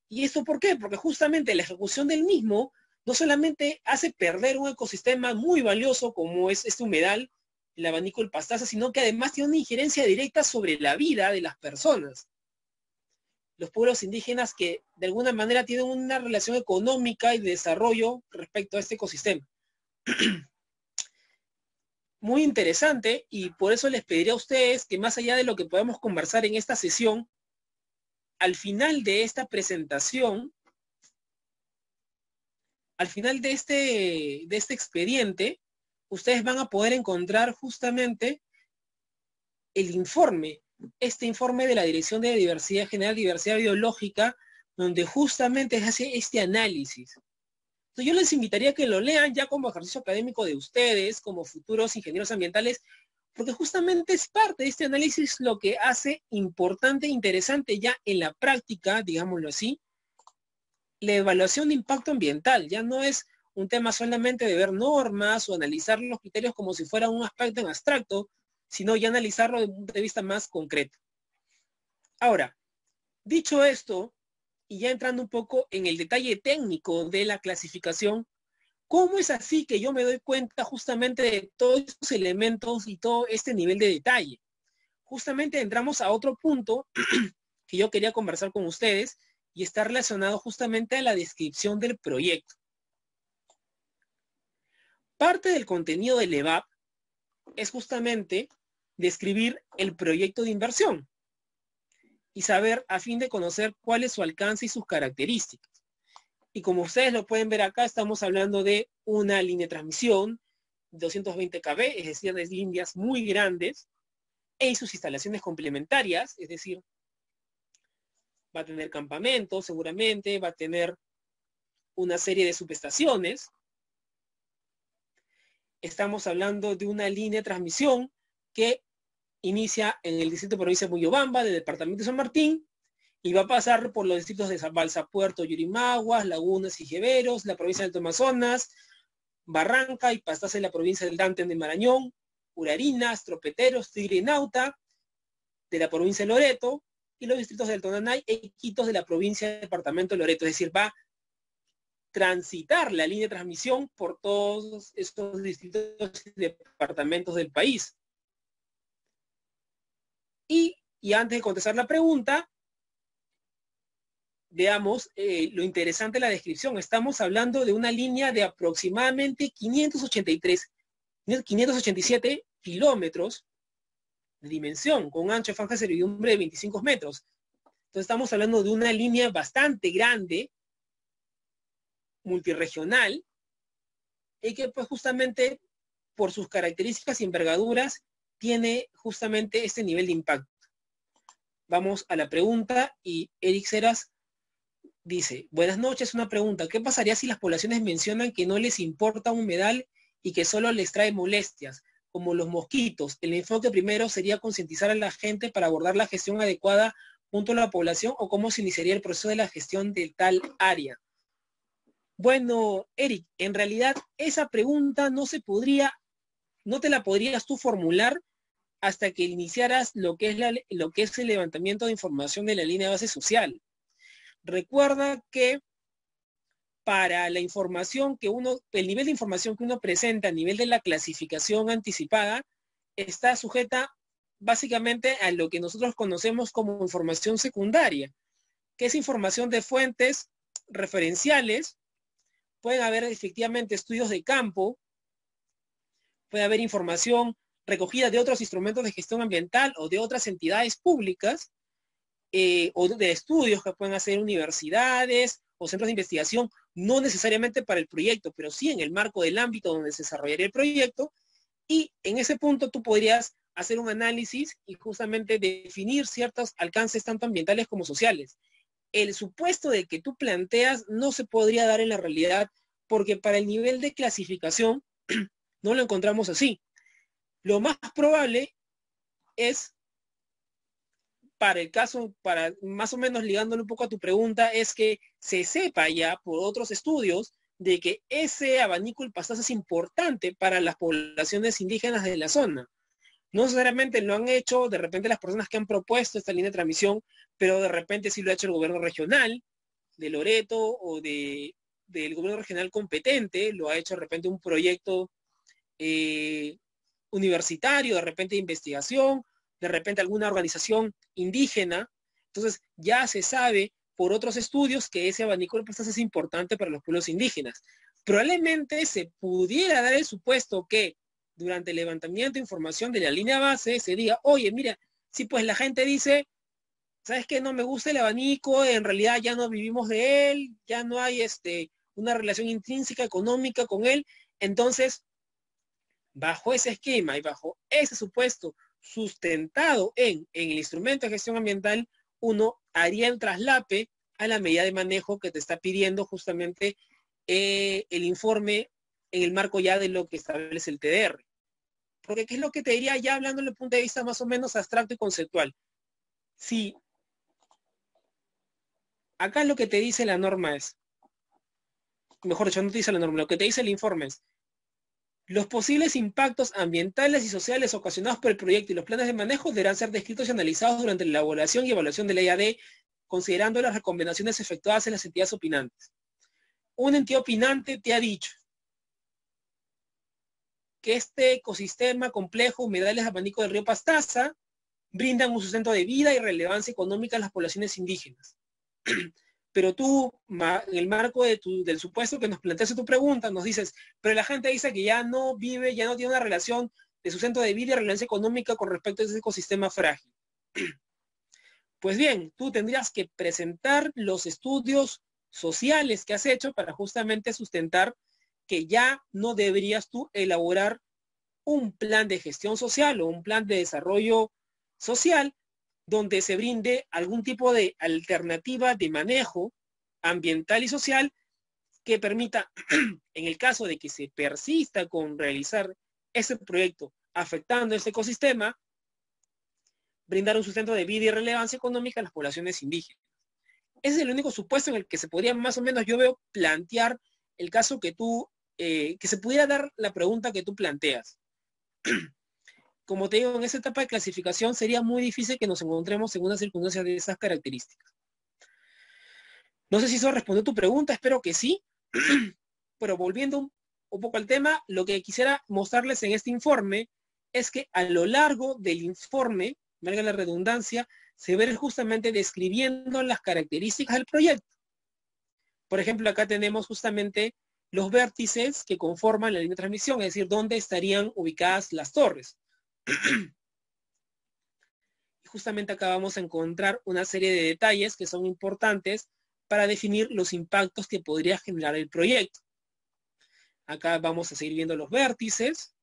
¿Y esto por qué? Porque justamente la ejecución del mismo no solamente hace perder un ecosistema muy valioso como es este humedal, el abanico del Pastaza, sino que además tiene una injerencia directa sobre la vida de las personas. Los pueblos indígenas que de alguna manera tienen una relación económica y de desarrollo respecto a este ecosistema. Muy interesante, y por eso les pediría a ustedes que más allá de lo que podemos conversar en esta sesión, al final de esta presentación, al final de este expediente, ustedes van a poder encontrar justamente el informe, este informe de la Dirección de Diversidad General, Diversidad Biológica, donde justamente se hace este análisis. Entonces yo les invitaría a que lo lean ya como ejercicio académico de ustedes, como futuros ingenieros ambientales, porque justamente es parte de este análisis lo que hace importante e interesante ya en la práctica, digámoslo así, la evaluación de impacto ambiental. Ya no es un tema solamente de ver normas o analizar los criterios como si fuera un aspecto en abstracto, sino ya analizarlo desde un punto de vista más concreto. Ahora, dicho esto, y ya entrando un poco en el detalle técnico de la clasificación, ¿cómo es así que yo me doy cuenta justamente de todos estos elementos y todo este nivel de detalle? Justamente entramos a otro punto que yo quería conversar con ustedes y está relacionado justamente a la descripción del proyecto. Parte del contenido del EVAP es justamente describir el proyecto de inversión y saber a fin de conocer cuál es su alcance y sus características. Y como ustedes lo pueden ver acá, estamos hablando de una línea de transmisión, 220 kV, es decir, de líneas muy grandes, en sus instalaciones complementarias, es decir, va a tener campamentos seguramente, va a tener una serie de subestaciones. Estamos hablando de una línea de transmisión que inicia en el distrito de provincia de Moyobamba, del departamento de San Martín, y va a pasar por los distritos de Balsa Puerto, Yurimaguas, Lagunas y Jeveros, la provincia del Amazonas, Barranca y Pastaza de la provincia del Dante de Marañón, Urarinas, Tropeteros, Tigre y Nauta, de la provincia de Loreto, y los distritos del Tonanay e Iquitos de la provincia del departamento de Loreto. Es decir, va a transitar la línea de transmisión por todos estos distritos y departamentos del país. Y antes de contestar la pregunta, veamos lo interesante de la descripción. Estamos hablando de una línea de aproximadamente 587 kilómetros de dimensión, con ancho de franja de servidumbre de 25 metros. Entonces estamos hablando de una línea bastante grande, multirregional, y que pues justamente por sus características y envergaduras tiene justamente este nivel de impacto. Vamos a la pregunta y Eric Seras dice, buenas noches, una pregunta, ¿qué pasaría si las poblaciones mencionan que no les importa un humedal y que solo les trae molestias, como los mosquitos? El enfoque primero sería concientizar a la gente para abordar la gestión adecuada junto a la población, o cómo se iniciaría el proceso de la gestión de tal área. Bueno, Eric, en realidad esa pregunta no te la podrías tú formular hasta que iniciaras lo que es el levantamiento de información de la línea de base social. Recuerda que para la información el nivel de información que uno presenta a nivel de la clasificación anticipada está sujeta básicamente a lo que nosotros conocemos como información secundaria, que es información de fuentes referenciales. Pueden haber efectivamente estudios de campo, puede haber información recogida de otros instrumentos de gestión ambiental o de otras entidades públicas, o de estudios que pueden hacer universidades o centros de investigación, no necesariamente para el proyecto, pero sí en el marco del ámbito donde se desarrollaría el proyecto, y en ese punto tú podrías hacer un análisis y justamente definir ciertos alcances tanto ambientales como sociales. El supuesto de que tú planteas no se podría dar en la realidad porque para el nivel de clasificación no lo encontramos así. Lo más probable es, para el caso, para más o menos ligándole un poco a tu pregunta, es que se sepa ya por otros estudios de que ese abanico del pastazo es importante para las poblaciones indígenas de la zona. No necesariamente lo han hecho de repente las personas que han propuesto esta línea de transmisión, pero de repente sí lo ha hecho el gobierno regional de Loreto o del gobierno regional competente, lo ha hecho de repente un proyecto universitario, de repente de investigación, de repente alguna organización indígena. Entonces ya se sabe por otros estudios que ese abanico de plazas es importante para los pueblos indígenas. Probablemente se pudiera dar el supuesto que durante el levantamiento de información de la línea base se diga, oye, mira, si pues la gente dice, ¿sabes qué? No me gusta el abanico, en realidad ya no vivimos de él, ya no hay una relación intrínseca económica con él, entonces bajo ese esquema y bajo ese supuesto sustentado en el instrumento de gestión ambiental, uno haría el traslape a la medida de manejo que te está pidiendo justamente el informe en el marco ya de lo que establece el TDR. Porque ¿qué es lo que te diría ya hablando desde el punto de vista más o menos abstracto y conceptual? Si acá lo que te dice la norma es, mejor dicho, no te dice la norma, lo que te dice el informe es, los posibles impactos ambientales y sociales ocasionados por el proyecto y los planes de manejo deberán ser descritos y analizados durante la elaboración y evaluación de la IAD, considerando las recomendaciones efectuadas en las entidades opinantes. Una entidad opinante te ha dicho que este ecosistema complejo, humedales, abanico del río Pastaza, brindan un sustento de vida y relevancia económica a las poblaciones indígenas. Pero tú, en el marco del supuesto que nos planteaste tu pregunta, nos dices, pero la gente dice que ya no vive, ya no tiene una relación de sustento de vida y relevancia económica con respecto a ese ecosistema frágil. Pues bien, tú tendrías que presentar los estudios sociales que has hecho para justamente sustentar que ya no deberías tú elaborar un plan de gestión social o un plan de desarrollo social donde se brinde algún tipo de alternativa de manejo ambiental y social que permita, en el caso de que se persista con realizar ese proyecto afectando este ecosistema, brindar un sustento de vida y relevancia económica a las poblaciones indígenas. Ese es el único supuesto en el que se podría más o menos, yo veo, plantear el caso que tú, que se pudiera dar la pregunta que tú planteas. Como te digo, en esa etapa de clasificación sería muy difícil que nos encontremos en una circunstancia de esas características. No sé si eso respondió a tu pregunta, espero que sí. Pero volviendo un poco al tema, lo que quisiera mostrarles en este informe es que a lo largo del informe, valga la redundancia, se ve justamente describiendo las características del proyecto. Por ejemplo, acá tenemos justamente los vértices que conforman la línea de transmisión, es decir, dónde estarían ubicadas las torres. Y justamente acá vamos a encontrar una serie de detalles que son importantes para definir los impactos que podría generar el proyecto. Acá vamos a seguir viendo los vértices.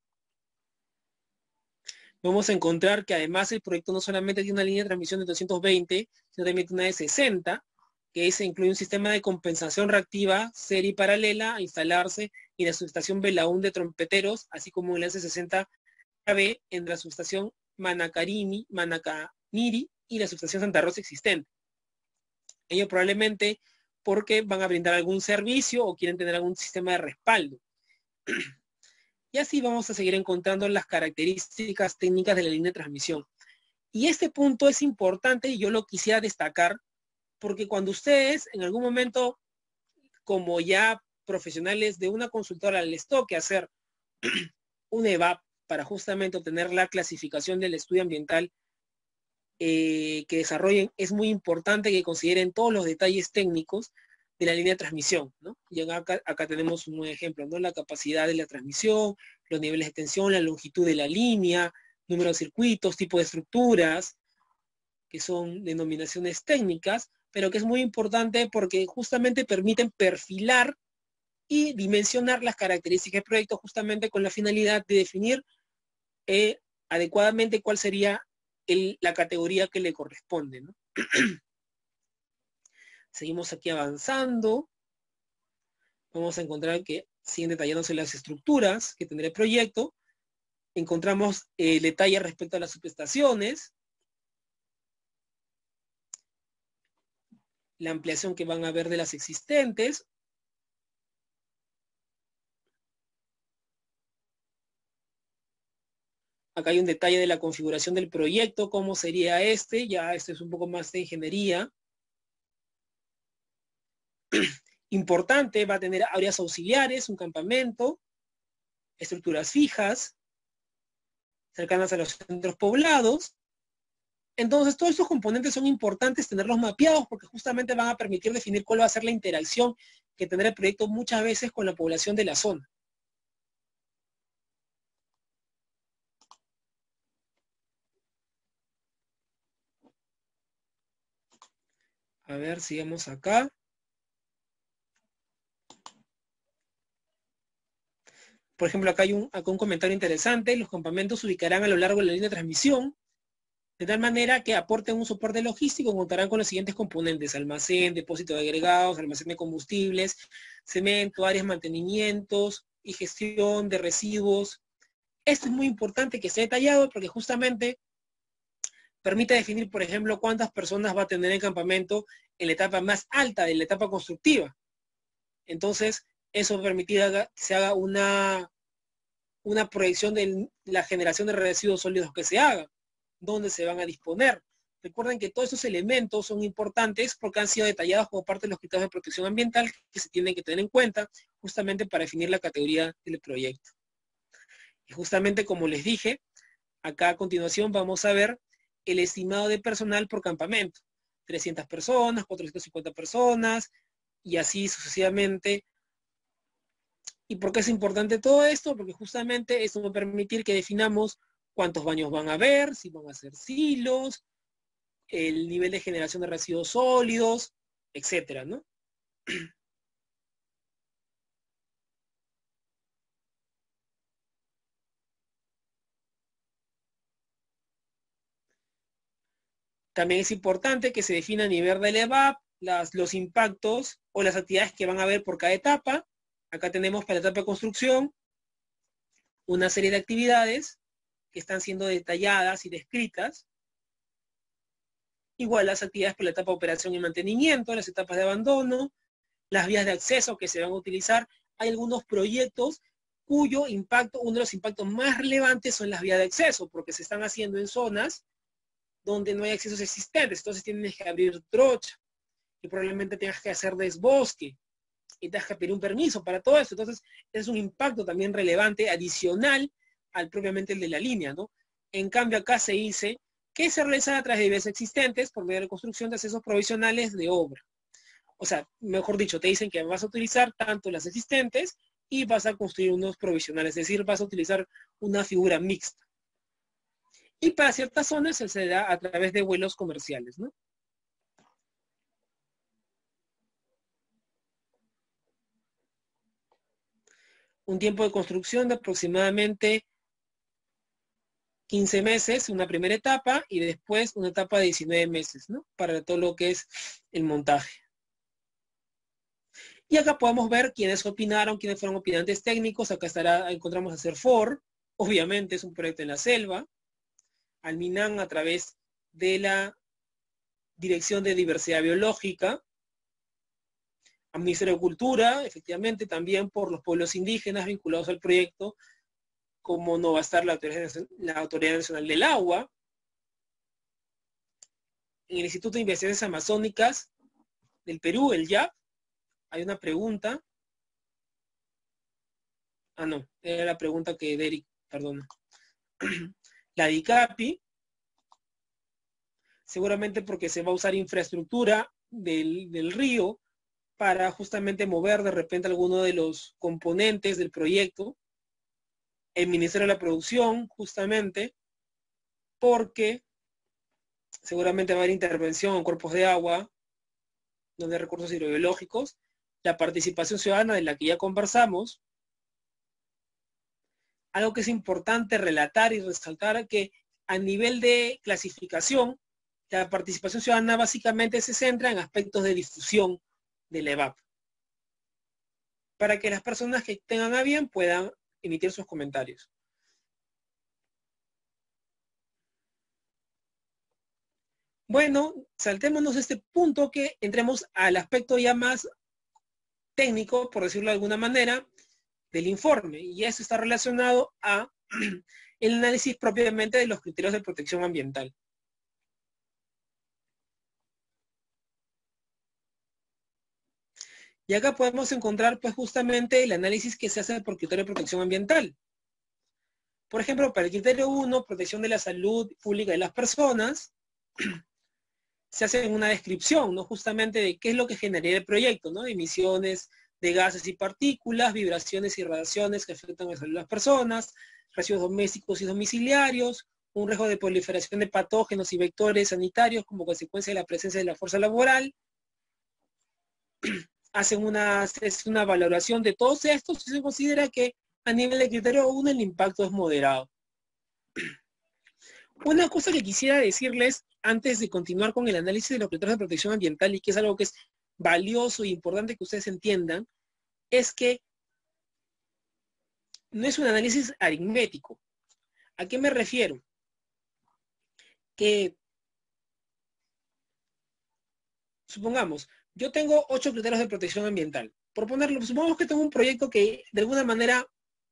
Vamos a encontrar que además el proyecto no solamente tiene una línea de transmisión de 220, sino también una de 60, que se incluye un sistema de compensación reactiva, serie paralela, a instalarse en la subestación Belaún de Trompeteros, así como un enlace 60 KB en la subestación Manacaniri y la subestación Santa Rosa existente. Ello probablemente porque van a brindar algún servicio o quieren tener algún sistema de respaldo. Y así vamos a seguir encontrando las características técnicas de la línea de transmisión. Y este punto es importante y yo lo quisiera destacar porque cuando ustedes en algún momento, como ya profesionales de una consultora, les toque hacer un EVAP para justamente obtener la clasificación del estudio ambiental que desarrollen, es muy importante que consideren todos los detalles técnicos de la línea de transmisión, ¿no? Y acá tenemos un ejemplo, ¿no? La capacidad de la transmisión, los niveles de tensión, la longitud de la línea, número de circuitos, tipo de estructuras, que son denominaciones técnicas, pero que es muy importante porque justamente permiten perfilar y dimensionar las características del proyecto justamente con la finalidad de definir adecuadamente cuál sería la categoría que le corresponde, ¿no? Seguimos aquí avanzando. Vamos a encontrar que siguen detallándose las estructuras que tendrá el proyecto. Encontramos detalles respecto a las subestaciones, la ampliación que van a ver de las existentes. Acá hay un detalle de la configuración del proyecto, cómo sería este, ya este es un poco más de ingeniería. Importante, va a tener áreas auxiliares, un campamento, estructuras fijas, cercanas a los centros poblados. Entonces, todos estos componentes son importantes tenerlos mapeados porque justamente van a permitir definir cuál va a ser la interacción que tendrá el proyecto muchas veces con la población de la zona. A ver, sigamos acá. Por ejemplo, acá hay un comentario interesante. Los campamentos se ubicarán a lo largo de la línea de transmisión, de tal manera que aporten un soporte logístico, contarán con los siguientes componentes: almacén, depósito de agregados, almacén de combustibles, cemento, áreas de mantenimientos y gestión de residuos. Esto es muy importante que esté detallado porque justamente permite definir, por ejemplo, cuántas personas va a tener el campamento en la etapa más alta de la etapa constructiva. Entonces, eso permitirá que se haga una proyección de la generación de residuos sólidos que se haga, dónde se van a disponer. Recuerden que todos estos elementos son importantes porque han sido detallados como parte de los criterios de protección ambiental que se tienen que tener en cuenta justamente para definir la categoría del proyecto. Y justamente como les dije, acá a continuación vamos a ver el estimado de personal por campamento. 300 personas, 450 personas, y así sucesivamente. ¿Y por qué es importante todo esto? Porque justamente esto va a permitir que definamos cuántos baños van a haber, si van a ser silos, el nivel de generación de residuos sólidos, etcétera, ¿no? También es importante que se defina a nivel del EVAP los impactos o las actividades que van a haber por cada etapa. Acá tenemos para la etapa de construcción una serie de actividades que están siendo detalladas y descritas. Igual las actividades por la etapa de operación y mantenimiento, las etapas de abandono, las vías de acceso que se van a utilizar. Hay algunos proyectos cuyo impacto, uno de los impactos más relevantes son las vías de acceso, porque se están haciendo en zonas donde no hay accesos existentes. Entonces tienes que abrir trocha y probablemente tengas que hacer desbosque y tengas que pedir un permiso para todo eso. Entonces es un impacto también relevante, adicional al propiamente el de la línea, ¿no? En cambio acá se dice que se realiza a través de vías existentes por medio de construcción de accesos provisionales de obra. O sea, mejor dicho, te dicen que vas a utilizar tanto las existentes y vas a construir unos provisionales, es decir, vas a utilizar una figura mixta. Y para ciertas zonas se da a través de vuelos comerciales, ¿no? Un tiempo de construcción de aproximadamente 15 meses, una primera etapa, y después una etapa de 19 meses, ¿no? Para todo lo que es el montaje. Y acá podemos ver quiénes opinaron, quiénes fueron opinantes técnicos. Acá encontramos a CERFOR, obviamente es un proyecto en la selva, al MINAN a través de la Dirección de Diversidad Biológica, al Ministerio de Cultura, efectivamente, también por los pueblos indígenas vinculados al proyecto, como no va a estar la Autoridad Nacional del Agua. En el Instituto de Investigaciones Amazónicas del Perú, el IAP, hay una pregunta. Ah, no, era la pregunta que Derek, perdona. La DICAPI, seguramente porque se va a usar infraestructura del río para justamente mover de repente alguno de los componentes del proyecto. El Ministerio de la Producción, justamente, porque seguramente va a haber intervención en cuerpos de agua, donde hay recursos hidrobiológicos. La participación ciudadana de la que ya conversamos. algo que es importante relatar y resaltar, que a nivel de clasificación, la participación ciudadana básicamente se centra en aspectos de difusión del EVAP, para que las personas que tengan a bien puedan emitir sus comentarios. Bueno, saltémonos este punto, que entremos al aspecto ya más técnico, por decirlo de alguna manera, del informe, y eso está relacionado a el análisis propiamente de los criterios de protección ambiental. Y acá podemos encontrar pues justamente el análisis que se hace por criterio de protección ambiental. Por ejemplo, para el criterio 1, protección de la salud pública de las personas, se hace una descripción, ¿no? Justamente de qué es lo que generaría el proyecto, ¿no? Emisiones de gases y partículas, vibraciones y radiaciones que afectan a la salud de las personas, residuos domésticos y domiciliarios, un riesgo de proliferación de patógenos y vectores sanitarios como consecuencia de la presencia de la fuerza laboral. Hacen una valoración de todos estos y se considera que a nivel de criterio 1 el impacto es moderado. Una cosa que quisiera decirles antes de continuar con el análisis de los criterios de protección ambiental, y que es algo que es valioso e importante que ustedes entiendan, es que no es un análisis aritmético. ¿A qué me refiero? Que, supongamos, yo tengo 8 criterios de protección ambiental. Por ponerlo, supongamos que tengo un proyecto que de alguna manera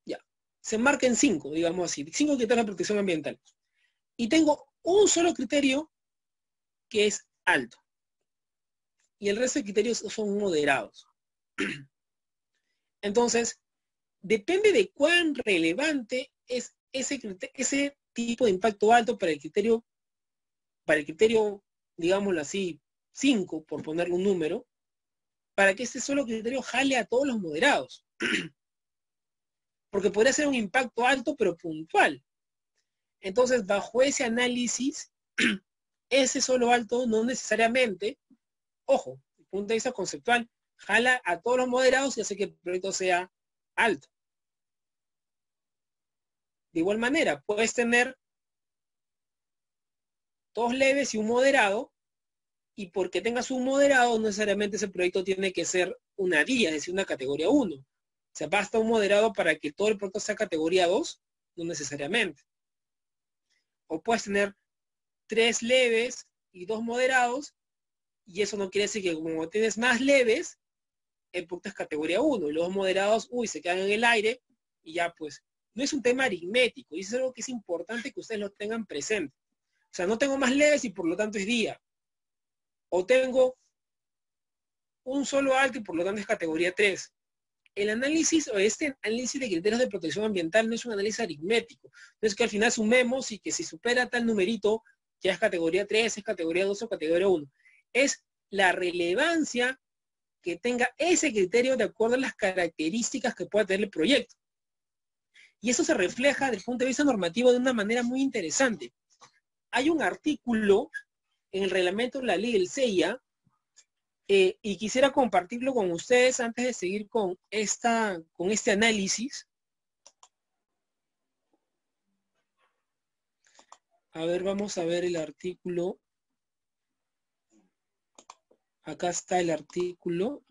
ya se marca en 5, digamos así, 5 criterios de protección ambiental. Y tengo un solo criterio que es alto. Y el resto de criterios son moderados. Entonces, depende de cuán relevante es ese tipo de impacto alto para el criterio, digámoslo así, 5, por ponerle un número, para que este solo criterio jale a todos los moderados. Porque podría ser un impacto alto, pero puntual. Entonces, bajo ese análisis, ese solo alto no necesariamente, ojo, desde el punto de vista conceptual, jala a todos los moderados y hace que el proyecto sea alto. De igual manera, puedes tener 2 leves y un moderado, y porque tengas un moderado, no necesariamente ese proyecto tiene que ser una vía, es decir, una categoría 1. O sea, basta un moderado para que todo el proyecto sea categoría 2, no necesariamente. O puedes tener 3 leves y 2 moderados, y eso no quiere decir que como tienes más leves, el proyecto es categoría 1, y los 2 moderados, se quedan en el aire, y ya pues, no es un tema aritmético, y eso es algo que es importante que ustedes lo tengan presente. O sea, no tengo más leves y por lo tanto es día. O tengo un solo alto y por lo tanto es categoría 3. El análisis o este análisis de criterios de protección ambiental no es un análisis aritmético. No es que al final sumemos y que si supera tal numerito ya es categoría 3, es categoría 2 o categoría 1. Es la relevancia que tenga ese criterio de acuerdo a las características que pueda tener el proyecto. Y eso se refleja desde el punto de vista normativo de una manera muy interesante. Hay un artículo en el reglamento de la ley del CEIA, y quisiera compartirlo con ustedes antes de seguir con este análisis. A ver, vamos a ver el artículo. Acá está el artículo.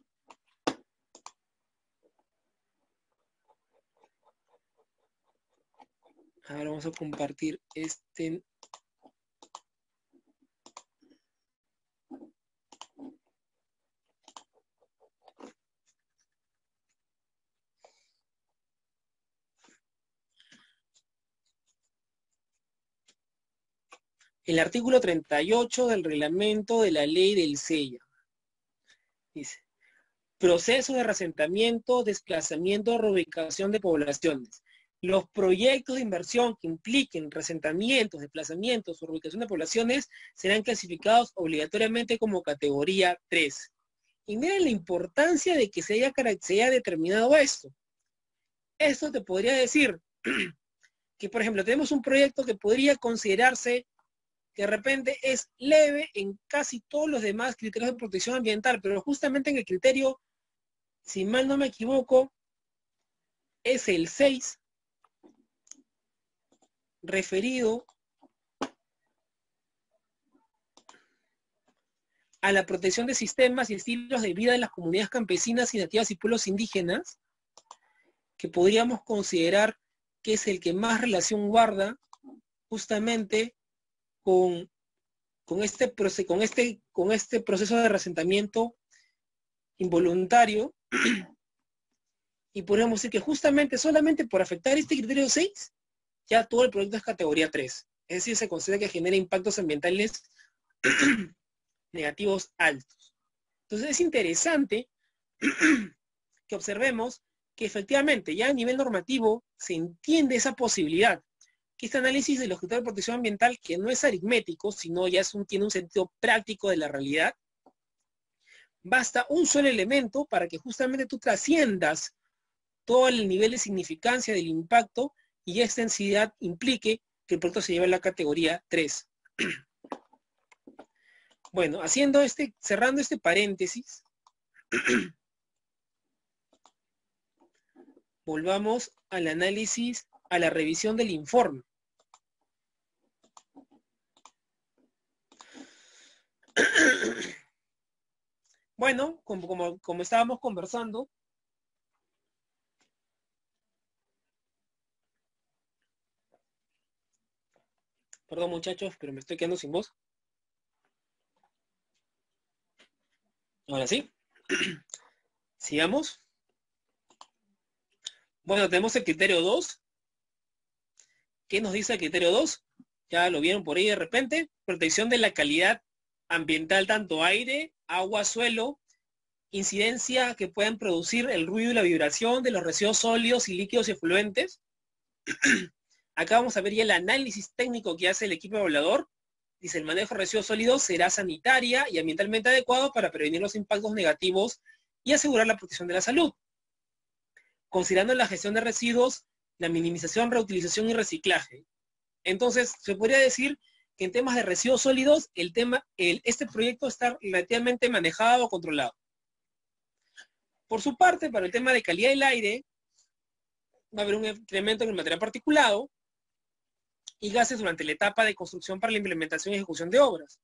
Ahora vamos a compartir este. El artículo 38 del reglamento de la ley del CEIA. Dice: proceso de reasentamiento, desplazamiento, reubicación de poblaciones. Los proyectos de inversión que impliquen reasentamientos, desplazamientos o reubicación de poblaciones serán clasificados obligatoriamente como categoría 3. Y miren la importancia de que se haya determinado esto. Esto te podría decir que, por ejemplo, tenemos un proyecto que podría considerarse que de repente es leve en casi todos los demás criterios de protección ambiental, pero justamente en el criterio, si mal no me equivoco, es el 6, referido a la protección de sistemas y estilos de vida de las comunidades campesinas y nativas y pueblos indígenas, que podríamos considerar que es el que más relación guarda justamente con este proceso de resentamiento involuntario, y podríamos decir que justamente solamente por afectar este criterio 6, ya todo el proyecto es categoría 3. Es decir, se considera que genera impactos ambientales negativos altos. Entonces es interesante que observemos que efectivamente ya a nivel normativo se entiende esa posibilidad, que este análisis de los criterios de protección ambiental, que no es aritmético, sino ya tiene un sentido práctico de la realidad, basta un solo elemento para que justamente tú trasciendas todo el nivel de significancia del impacto y esta densidad implique que el producto se lleve a la categoría 3. Bueno, cerrando este paréntesis, volvamos al análisis, a la revisión del informe. Bueno, como estábamos conversando, perdón muchachos, pero me estoy quedando sin voz. Ahora sí. Sigamos. Bueno, tenemos el criterio 2. ¿Qué nos dice el criterio 2? Ya lo vieron por ahí de repente. Protección de la calidad ambiental, tanto aire, agua, suelo, incidencia que puedan producir el ruido y la vibración de los residuos sólidos y líquidos y efluentes. Acá vamos a ver ya el análisis técnico que hace el equipo evaluador. Dice, el manejo de residuos sólidos será sanitaria y ambientalmente adecuado para prevenir los impactos negativos y asegurar la protección de la salud. Considerando la gestión de residuos, la minimización, reutilización y reciclaje. Entonces, se podría decir que en temas de residuos sólidos, este proyecto está relativamente manejado o controlado. Por su parte, para el tema de calidad del aire, va a haber un incremento en el material particulado y gases durante la etapa de construcción para la implementación y ejecución de obras.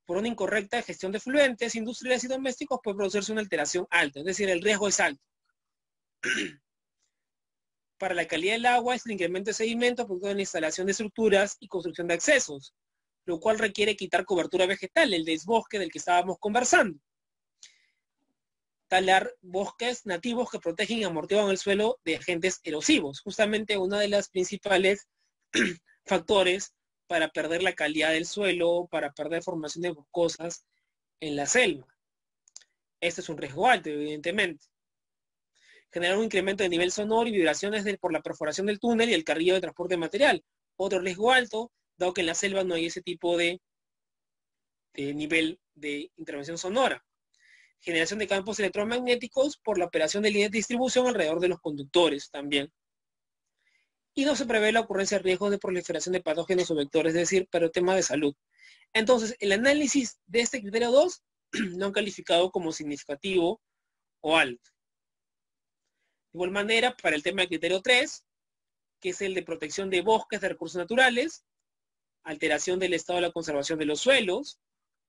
Por una incorrecta gestión de fluentes industriales y domésticos puede producirse una alteración alta, es decir, el riesgo es alto. Para la calidad del agua es el incremento de sedimento producto de la instalación de estructuras y construcción de accesos, lo cual requiere quitar cobertura vegetal, el desbosque del que estábamos conversando. Talar bosques nativos que protegen y amortiguan el suelo de agentes erosivos, justamente uno de los principales factores para perder la calidad del suelo, para perder formaciones boscosas en la selva. Este es un riesgo alto, evidentemente. Generar un incremento de nivel sonoro y vibraciones por la perforación del túnel y el carril de transporte de material. Otro riesgo alto, dado que en la selva no hay ese tipo de nivel de intervención sonora. Generación de campos electromagnéticos por la operación de líneas de distribución alrededor de los conductores también. Y no se prevé la ocurrencia de riesgos de proliferación de patógenos o vectores, es decir, para el tema de salud. Entonces, el análisis de este criterio 2 no han calificado como significativo o alto. De igual manera, para el tema del criterio 3, que es el de protección de bosques de recursos naturales, alteración del estado de la conservación de los suelos,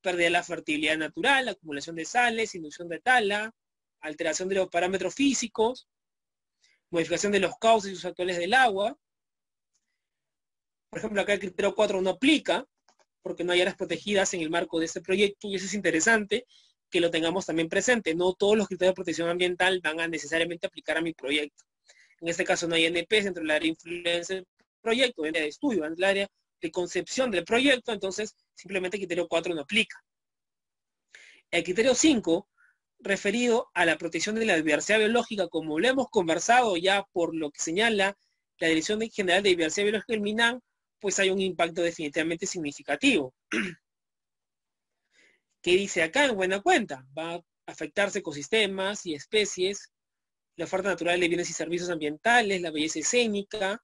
pérdida de la fertilidad natural, acumulación de sales, inducción de tala, alteración de los parámetros físicos, modificación de los cauces y sus actuales del agua. Por ejemplo, acá el criterio 4 no aplica, porque no hay áreas protegidas en el marco de este proyecto, y eso es interesante que lo tengamos también presente. No todos los criterios de protección ambiental van a necesariamente aplicar a mi proyecto. En este caso no hay NPs dentro del área de influencia del proyecto, área de estudio, en el área de concepción del proyecto, entonces simplemente el criterio 4 no aplica. El criterio 5, referido a la protección de la diversidad biológica, como lo hemos conversado ya por lo que señala la Dirección General de Diversidad Biológica del MINAM, pues hay un impacto definitivamente significativo. ¿Qué dice acá en buena cuenta? Va a afectarse ecosistemas y especies, la oferta natural de bienes y servicios ambientales, la belleza escénica,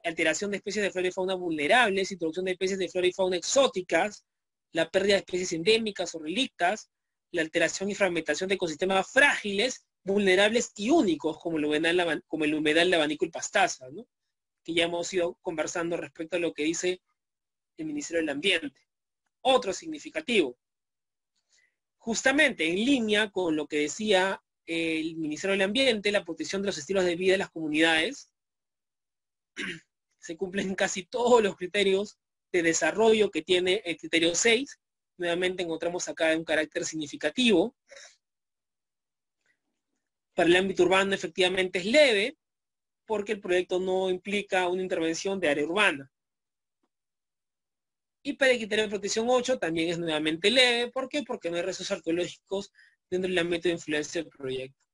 alteración de especies de flora y fauna vulnerables, introducción de especies de flora y fauna exóticas, la pérdida de especies endémicas o relictas, la alteración y fragmentación de ecosistemas frágiles, vulnerables y únicos, como el humedal, el abanico y pastaza, ¿no? que ya hemos ido conversando respecto a lo que dice el Ministerio del Ambiente. Otro significativo, justamente en línea con lo que decía el Ministerio del Ambiente, la protección de los estilos de vida de las comunidades, se cumplen casi todos los criterios de desarrollo que tiene el criterio 6. Nuevamente encontramos acá un carácter significativo. Para el ámbito urbano efectivamente es leve, porque el proyecto no implica una intervención de área urbana. Y para el criterio de protección 8 también es nuevamente leve. ¿Por qué? Porque no hay restos arqueológicos dentro del ámbito de influencia del proyecto.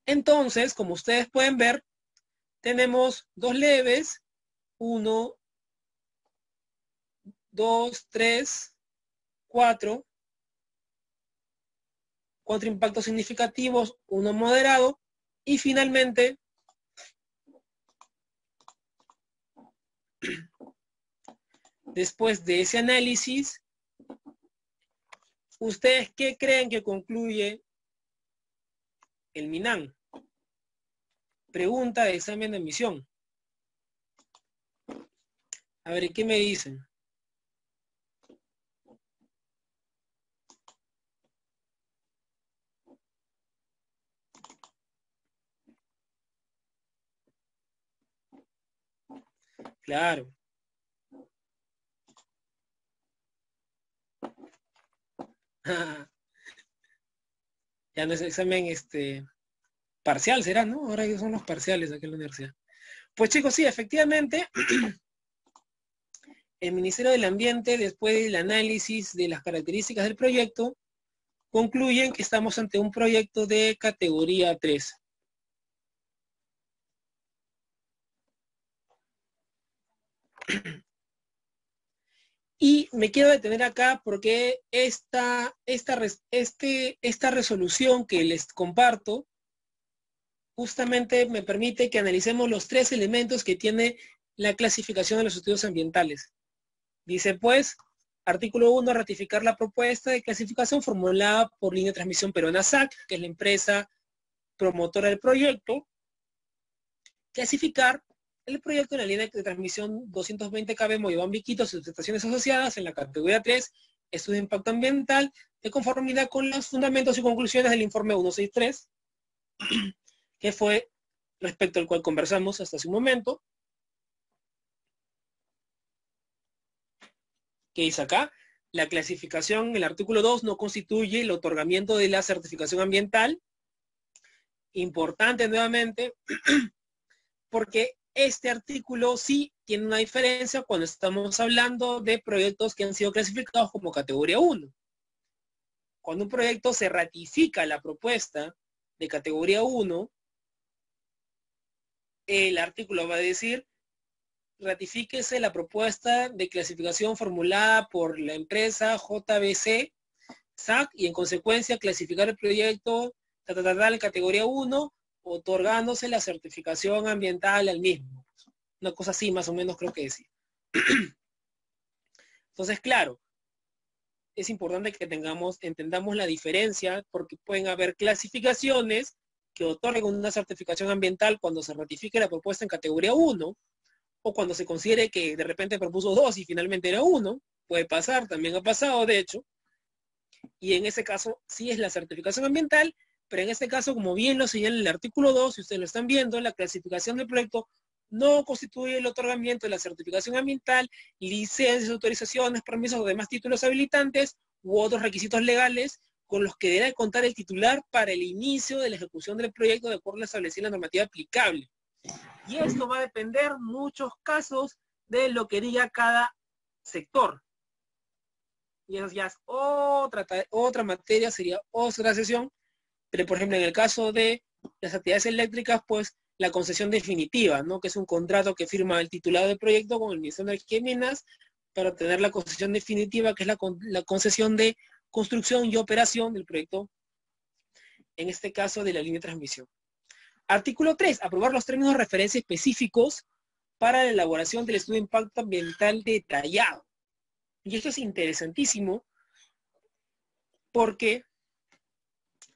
Entonces, como ustedes pueden ver, tenemos dos leves, 1, 2, 3, 4, 4 impactos significativos, 1 moderado, y finalmente después de ese análisis, ¿ustedes qué creen que concluye el MINAN? Pregunta de examen de admisión. A ver, ¿qué me dicen? Claro. Ya no es examen parcial, será, ¿no? Ahora ya son los parciales aquí en la universidad. Pues chicos, sí, efectivamente, el Ministerio del Ambiente, después del análisis de las características del proyecto, concluyen que estamos ante un proyecto de categoría 3. Y me quiero detener acá porque esta resolución que les comparto justamente me permite que analicemos los 3 elementos que tiene la clasificación de los estudios ambientales. Dice pues, artículo 1, ratificar la propuesta de clasificación formulada por Línea de Transmisión Peruana SAC, que es la empresa promotora del proyecto. Clasificar el proyecto en la línea de transmisión 220 kV Moyobamba-Iquitos y sus estaciones asociadas en la categoría 3, estudio de impacto ambiental, de conformidad con los fundamentos y conclusiones del informe 163, que fue respecto al cual conversamos hasta hace un momento. ¿Qué dice acá? La clasificación, el artículo 2, no constituye el otorgamiento de la certificación ambiental. Importante nuevamente, porque este artículo sí tiene una diferencia cuando estamos hablando de proyectos que han sido clasificados como categoría 1. Cuando un proyecto se ratifica la propuesta de categoría 1, el artículo va a decir, ratifíquese la propuesta de clasificación formulada por la empresa JBC SAC y en consecuencia clasificar el proyecto en categoría 1, otorgándose la certificación ambiental al mismo. Una cosa así más o menos creo que decía. Entonces, claro, es importante que entendamos la diferencia, porque pueden haber clasificaciones que otorguen una certificación ambiental cuando se ratifique la propuesta en categoría 1, o cuando se considere que de repente propuso 2 y finalmente era 1, puede pasar, también ha pasado de hecho, y en ese caso sí es la certificación ambiental, pero en este caso, como bien lo señala el artículo 2, si ustedes lo están viendo, la clasificación del proyecto no constituye el otorgamiento de la certificación ambiental, licencias, autorizaciones, permisos o demás títulos habilitantes u otros requisitos legales con los que debe contar el titular para el inicio de la ejecución del proyecto de acuerdo a lo establecido en la normativa aplicable. Y esto va a depender en muchos casos de lo que diga cada sector. Y eso ya es otra materia, sería otra sesión, pero por ejemplo en el caso de las actividades eléctricas, pues la concesión definitiva, ¿no? Que es un contrato que firma el titulado del proyecto con el Ministerio de Energía y Minas para obtener la concesión definitiva, que es la concesión de construcción y operación del proyecto, en este caso de la línea de transmisión. Artículo 3, aprobar los términos de referencia específicos para la elaboración del estudio de impacto ambiental detallado. Y esto es interesantísimo porque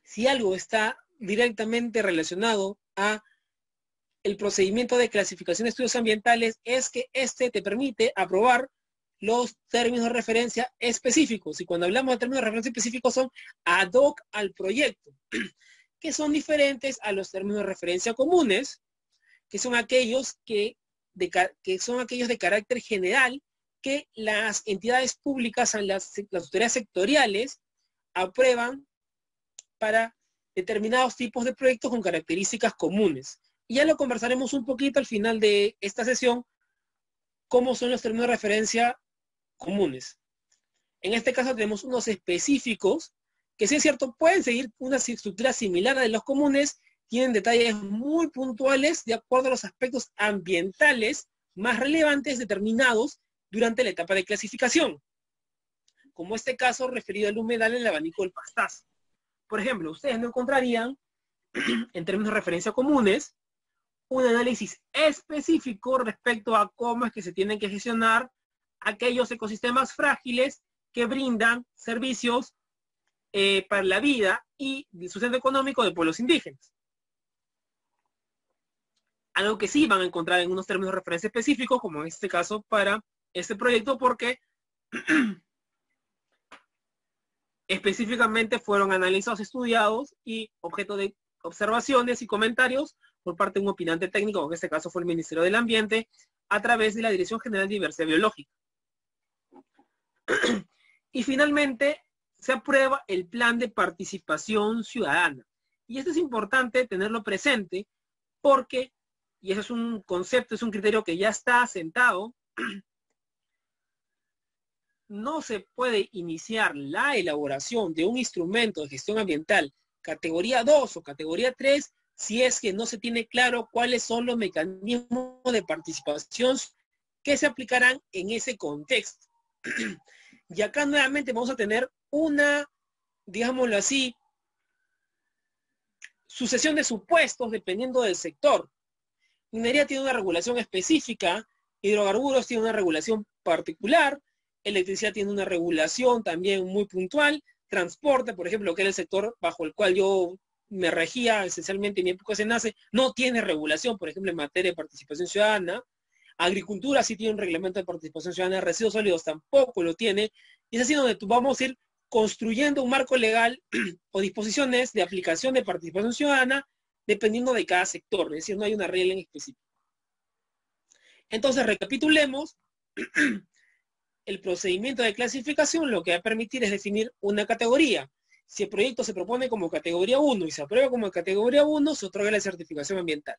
si algo está directamente relacionado a el procedimiento de clasificación de estudios ambientales es que este te permite aprobar los términos de referencia específicos. Y cuando hablamos de términos de referencia específicos son ad hoc al proyecto, que son diferentes a los términos de referencia comunes, que son aquellos son aquellos de carácter general que las entidades públicas, las autoridades sectoriales, aprueban para determinados tipos de proyectos con características comunes. Y ya lo conversaremos un poquito al final de esta sesión, cómo son los términos de referencia comunes. En este caso tenemos unos específicos, que sí es cierto, pueden seguir una estructura similar a de los comunes, tienen detalles muy puntuales de acuerdo a los aspectos ambientales más relevantes determinados durante la etapa de clasificación, como este caso referido al humedal en el abanico del pastazo. Por ejemplo, ustedes no encontrarían, en términos de referencia comunes, un análisis específico respecto a cómo es que se tienen que gestionar aquellos ecosistemas frágiles que brindan servicios para la vida y el sustento económico de pueblos indígenas. Algo que sí van a encontrar en unos términos de referencia específicos, como en este caso para este proyecto, porque específicamente fueron analizados, estudiados y objeto de observaciones y comentarios por parte de un opinante técnico, en este caso fue el Ministerio del Ambiente, a través de la Dirección General de Diversidad Biológica. Y finalmente se aprueba el plan de participación ciudadana. Y esto es importante tenerlo presente porque, y eso es un concepto, es un criterio que ya está asentado, no se puede iniciar la elaboración de un instrumento de gestión ambiental categoría 2 o categoría 3 si es que no se tiene claro cuáles son los mecanismos de participación que se aplicarán en ese contexto. Y acá nuevamente vamos a tener una, digámoslo así, sucesión de supuestos dependiendo del sector. Minería tiene una regulación específica, hidrocarburos tiene una regulación particular, electricidad tiene una regulación también muy puntual, transporte, por ejemplo, que era el sector bajo el cual yo me regía esencialmente en mi época de SENACE, no tiene regulación, por ejemplo, en materia de participación ciudadana. Agricultura sí tiene un reglamento de participación ciudadana, residuos sólidos tampoco lo tiene, y es así donde vamos a ir construyendo un marco legal o disposiciones de aplicación de participación ciudadana dependiendo de cada sector, es decir, no hay una regla en específico. Entonces, recapitulemos, el procedimiento de clasificación lo que va a permitir es definir una categoría. Si el proyecto se propone como categoría 1 y se aprueba como categoría 1, se otorga la certificación ambiental.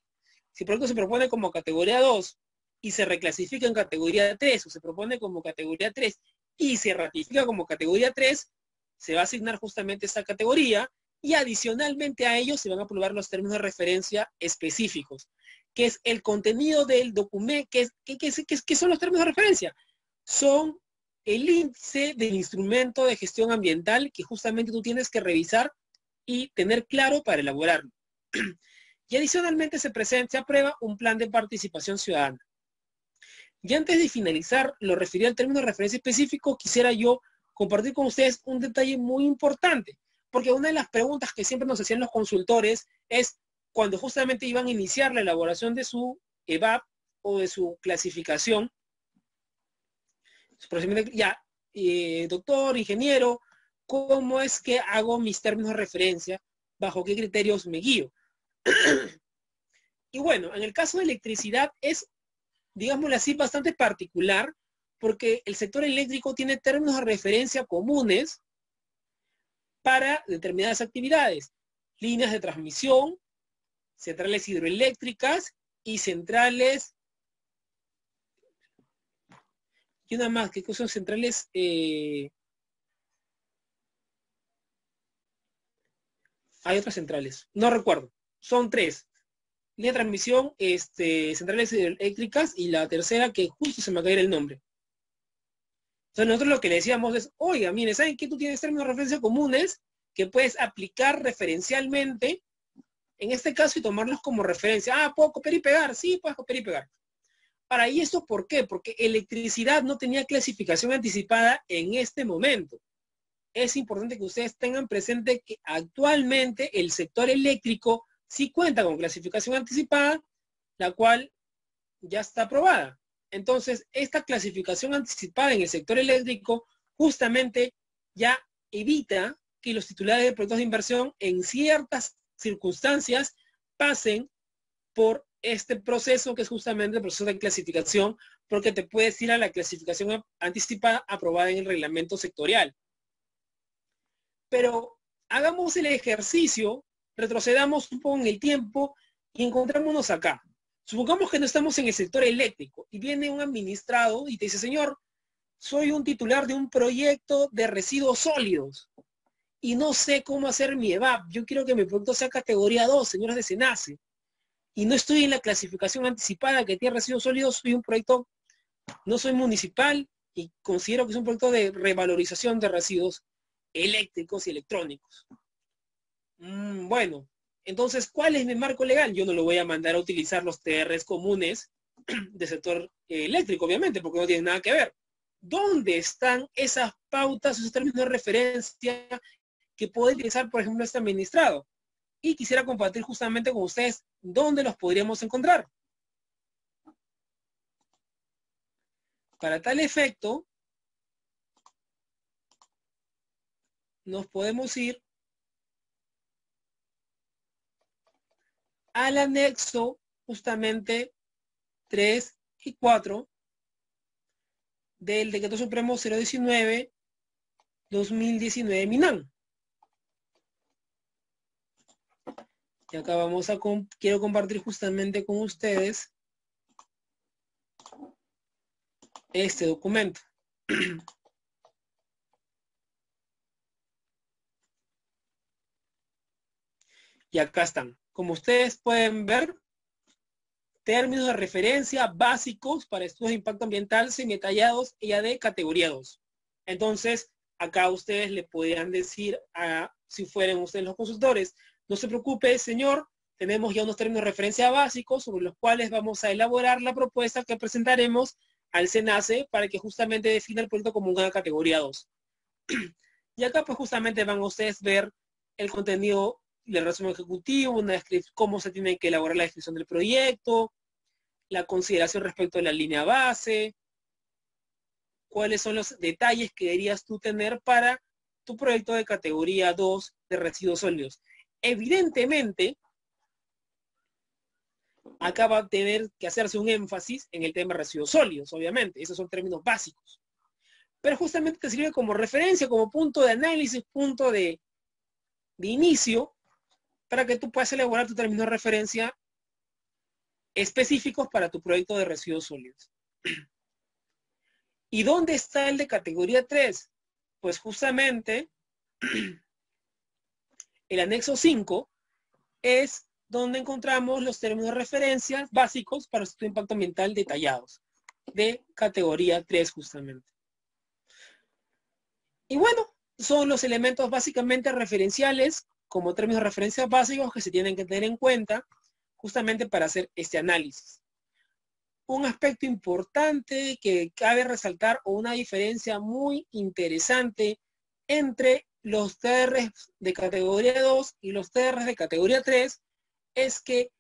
Si el proyecto se propone como categoría 2 y se reclasifica en categoría 3 o se propone como categoría 3 y se ratifica como categoría 3, se va a asignar justamente esta categoría y adicionalmente a ello se van a aprobar los términos de referencia específicos, que es el contenido del documento, ¿qué son los términos de referencia? Son el índice del instrumento de gestión ambiental que justamente tú tienes que revisar y tener claro para elaborarlo. Y adicionalmente se aprueba un plan de participación ciudadana. Y antes de finalizar lo referido al término de referencia específico, quisiera yo compartir con ustedes un detalle muy importante, porque una de las preguntas que siempre nos hacían los consultores es cuando justamente iban a iniciar la elaboración de su EVAP o de su clasificación, ya, doctor, ingeniero, ¿cómo es que hago mis términos de referencia? ¿Bajo qué criterios me guío? Y bueno, en el caso de electricidad es, digámoslo así, bastante particular, porque el sector eléctrico tiene términos de referencia comunes para determinadas actividades. Líneas de transmisión, centrales hidroeléctricas y centrales... Y una más, ¿qué son centrales? Hay otras centrales, no recuerdo. Son 3. Línea de transmisión, centrales eléctricas y la tercera que justo se me acaba el nombre. Entonces nosotros lo que le decíamos es, oiga, mire, ¿saben qué? Tú tienes términos de referencia comunes que puedes aplicar referencialmente en este caso y tomarlos como referencia. Ah, ¿puedo copiar y pegar? Sí, puedes copiar y pegar. Para, ¿y esto por qué? Porque electricidad no tenía clasificación anticipada en este momento. Es importante que ustedes tengan presente que actualmente el sector eléctrico sí cuenta con clasificación anticipada la cual ya está aprobada. Entonces, esta clasificación anticipada en el sector eléctrico justamente ya evita que los titulares de proyectos de inversión en ciertas circunstancias pasen por este proceso que es justamente el proceso de clasificación, porque te puedes ir a la clasificación anticipada aprobada en el reglamento sectorial. Pero hagamos el ejercicio, retrocedamos un poco en el tiempo y encontrémonos acá. Supongamos que no estamos en el sector eléctrico y viene un administrado y te dice, señor, soy un titular de un proyecto de residuos sólidos y no sé cómo hacer mi EVAP. Yo quiero que mi producto sea categoría 2, señores de SENACE. Y no estoy en la clasificación anticipada que tiene residuos sólidos, soy un proyecto, no soy municipal y considero que es un proyecto de revalorización de residuos eléctricos y electrónicos. Bueno, entonces, ¿cuál es mi marco legal? Yo no lo voy a mandar a utilizar los TRs comunes del sector eléctrico, obviamente, porque no tienen nada que ver. ¿Dónde están esas pautas, esos términos de referencia que puede utilizar, por ejemplo, este administrado? Y quisiera compartir justamente con ustedes dónde los podríamos encontrar. Para tal efecto, nos podemos ir al anexo justamente 3 y 4 del Decreto Supremo 019-2019 MINAM. Y acá vamos a quiero compartir justamente con ustedes este documento. Y acá están. Como ustedes pueden ver, términos de referencia básicos para estudios de impacto ambiental semidetallados EAD categoría 2. Entonces, acá ustedes le podrían decir si fueran ustedes los consultores, no se preocupe, señor, tenemos ya unos términos de referencia básicos sobre los cuales vamos a elaborar la propuesta que presentaremos al SENACE para que justamente defina el proyecto como una categoría 2. Y acá pues justamente van a ustedes ver el contenido del resumen ejecutivo, cómo se tiene que elaborar la descripción del proyecto, la consideración respecto a la línea base, cuáles son los detalles que deberías tú tener para tu proyecto de categoría 2 de residuos sólidos. Evidentemente, acá va a tener que hacerse un énfasis en el tema de residuos sólidos, obviamente, esos son términos básicos. Pero justamente te sirve como referencia, como punto de análisis, punto de inicio, para que tú puedas elaborar tu término de referencia específicos para tu proyecto de residuos sólidos. ¿Y dónde está el de categoría 3? Pues justamente el anexo 5 es donde encontramos los términos de referencia básicos para estudio de impacto ambiental detallados, de categoría 3 justamente. Y bueno, son los elementos básicamente referenciales como términos de referencia básicos que se tienen que tener en cuenta justamente para hacer este análisis. Un aspecto importante que cabe resaltar o una diferencia muy interesante entre los TRs de categoría 2 y los TRs de categoría 3 es que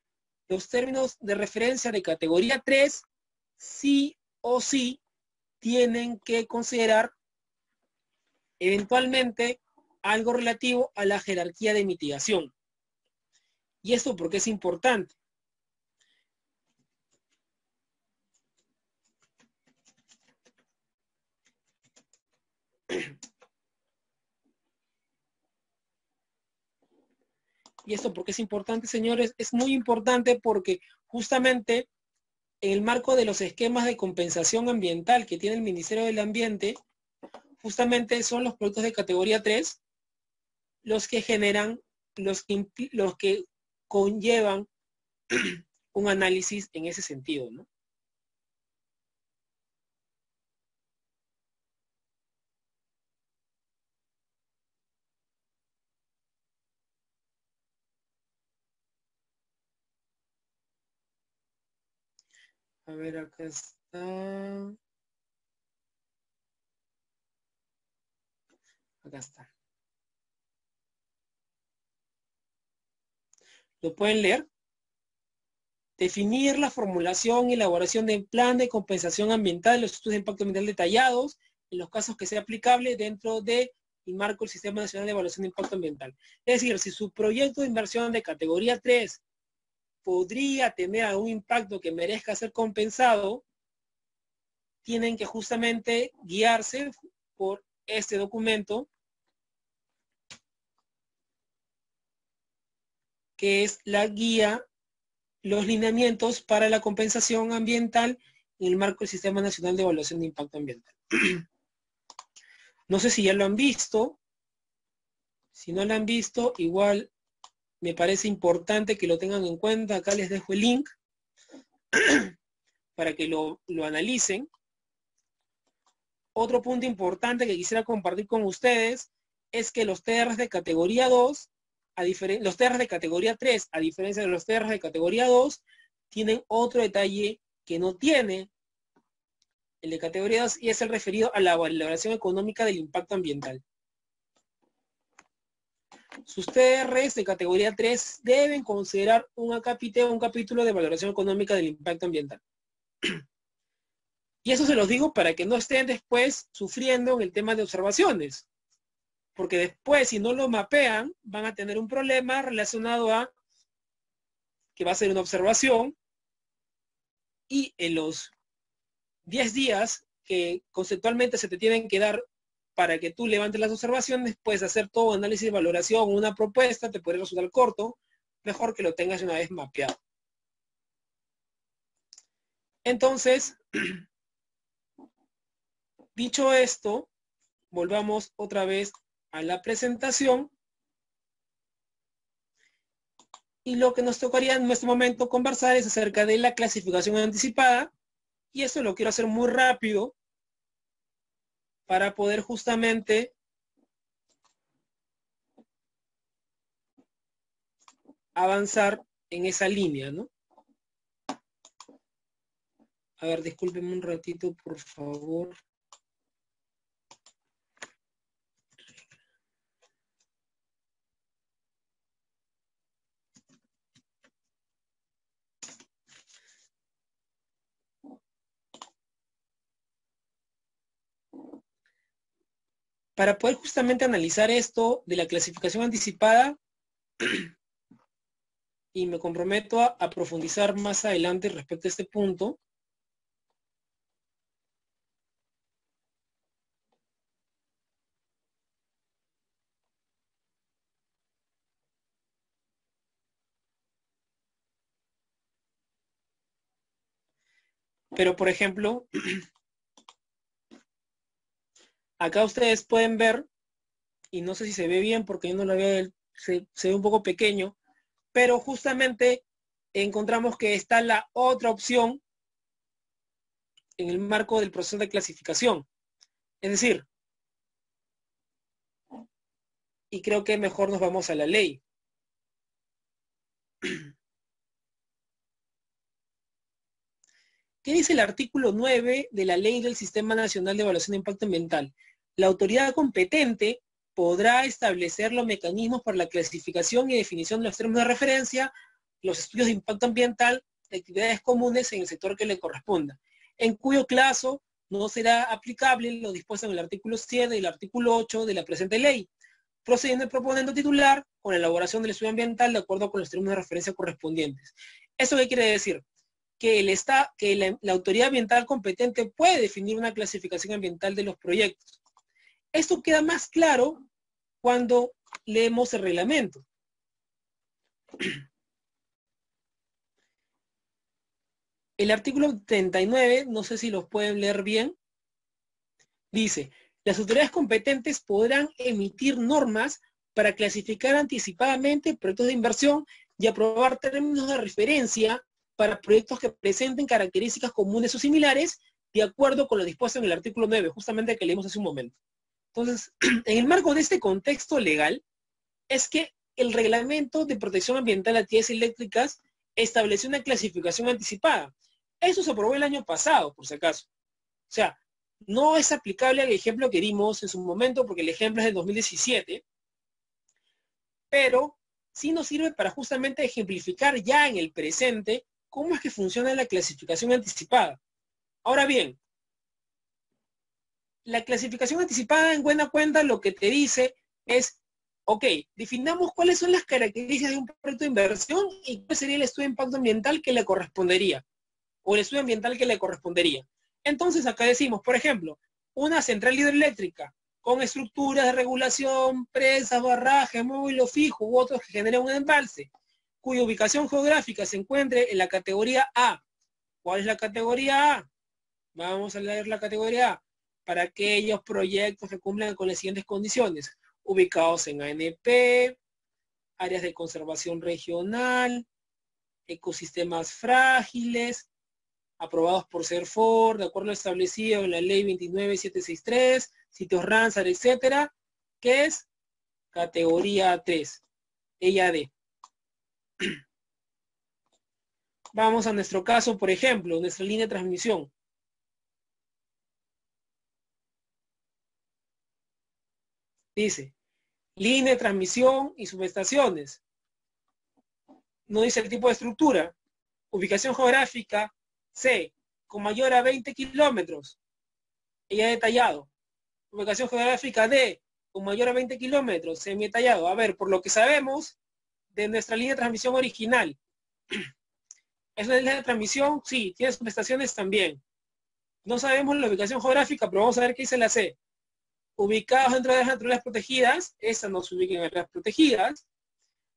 los términos de referencia de categoría 3 sí o sí tienen que considerar eventualmente algo relativo a la jerarquía de mitigación. ¿Y esto por qué es importante? Y esto porque es importante, señores, es muy importante porque justamente en el marco de los esquemas de compensación ambiental que tiene el Ministerio del Ambiente, justamente son los productos de categoría 3 los que generan, los que conllevan un análisis en ese sentido, ¿no? A ver, acá está. Acá está. ¿Lo pueden leer? definir la formulación y elaboración del plan de compensación ambiental, los estudios de impacto ambiental detallados, en los casos que sea aplicable dentro del marco del Sistema Nacional de Evaluación de Impacto Ambiental. Es decir, si su proyecto de inversión de categoría 3 podría tener algún impacto que merezca ser compensado, tienen que justamente guiarse por este documento, que es la guía, los lineamientos para la compensación ambiental en el marco del Sistema Nacional de Evaluación de Impacto Ambiental. No sé si ya lo han visto. Si no lo han visto, igual me parece importante que lo tengan en cuenta. Acá les dejo el link para que lo analicen. Otro punto importante que quisiera compartir con ustedes es que los TRs de categoría 2, los TRs de categoría 3, a diferencia de los TRs de categoría 2, tienen otro detalle que no tiene el de categoría 2 y es el referido a la valoración económica del impacto ambiental. Sus TRs de categoría 3 deben considerar un capítulo de valoración económica del impacto ambiental. Y eso se los digo para que no estén después sufriendo en el tema de observaciones. Porque después, si no lo mapean, van a tener un problema relacionado a que va a ser una observación y en los 10 días que conceptualmente se te tienen que dar para que tú levantes las observaciones, puedes hacer todo análisis de valoración, una propuesta, te puede resultar corto, mejor que lo tengas una vez mapeado. Entonces, dicho esto, volvamos otra vez a la presentación. Y lo que nos tocaría en este momento conversar es acerca de la clasificación anticipada. Y eso lo quiero hacer muy rápido para poder justamente avanzar en esa línea, ¿no? A ver, discúlpenme un ratito, por favor. Para poder justamente analizar esto de la clasificación anticipada, y me comprometo a profundizar más adelante respecto a este punto, pero por ejemplo, acá ustedes pueden ver, y no sé si se ve bien porque yo no lo veo, se ve un poco pequeño, pero justamente encontramos que está la otra opción en el marco del proceso de clasificación. Es decir, y creo que mejor nos vamos a la ley. ¿Qué dice el artículo 9 de la Ley del Sistema Nacional de Evaluación de Impacto Ambiental? La autoridad competente podrá establecer los mecanismos para la clasificación y definición de los términos de referencia, los estudios de impacto ambiental, de actividades comunes en el sector que le corresponda, en cuyo caso no será aplicable lo dispuesto en el artículo 7 y el artículo 8 de la presente ley, procediendo el proponente titular con la elaboración del estudio ambiental de acuerdo con los términos de referencia correspondientes. ¿Eso qué quiere decir? Que la autoridad ambiental competente puede definir una clasificación ambiental de los proyectos. Esto queda más claro cuando leemos el reglamento. El artículo 39, no sé si los pueden leer bien, dice: las autoridades competentes podrán emitir normas para clasificar anticipadamente proyectos de inversión y aprobar términos de referencia para proyectos que presenten características comunes o similares de acuerdo con lo dispuesto en el artículo 9, justamente que leímos hace un momento. Entonces, en el marco de este contexto legal, es que el Reglamento de Protección Ambiental de Actividades Eléctricas estableció una clasificación anticipada. Eso se aprobó el año pasado, por si acaso. O sea, no es aplicable al ejemplo que dimos en su momento, porque el ejemplo es del 2017, pero sí nos sirve para justamente ejemplificar ya en el presente cómo es que funciona la clasificación anticipada. Ahora bien, la clasificación anticipada en buena cuenta lo que te dice es, ok, definamos cuáles son las características de un proyecto de inversión y cuál sería el estudio de impacto ambiental que le correspondería, o el estudio ambiental que le correspondería. Entonces acá decimos, por ejemplo, una central hidroeléctrica con estructuras de regulación, presas, barrajes, módulo fijo u otros que generan un embalse, cuya ubicación geográfica se encuentre en la categoría A. ¿Cuál es la categoría A? Vamos a leer la categoría A. Para aquellos proyectos que cumplan con las siguientes condiciones. Ubicados en ANP, áreas de conservación regional, ecosistemas frágiles, aprobados por CERFOR, de acuerdo a lo establecido en la ley 29763, sitios Ramsar, etcétera, que es categoría 3, ella D. Vamos a nuestro caso, por ejemplo, nuestra línea de transmisión. Dice, línea de transmisión y subestaciones. No dice el tipo de estructura. Ubicación geográfica, C, con mayor a 20 kilómetros. Ella detallado. Ubicación geográfica D, con mayor a 20 kilómetros, semi detallado. A ver, por lo que sabemos de nuestra línea de transmisión original. ¿Es una línea de transmisión? Sí. ¿Tiene subestaciones? También. No sabemos la ubicación geográfica, pero vamos a ver qué dice la C. Ubicados dentro de las naturales protegidas, esa no se ubica en áreas protegidas.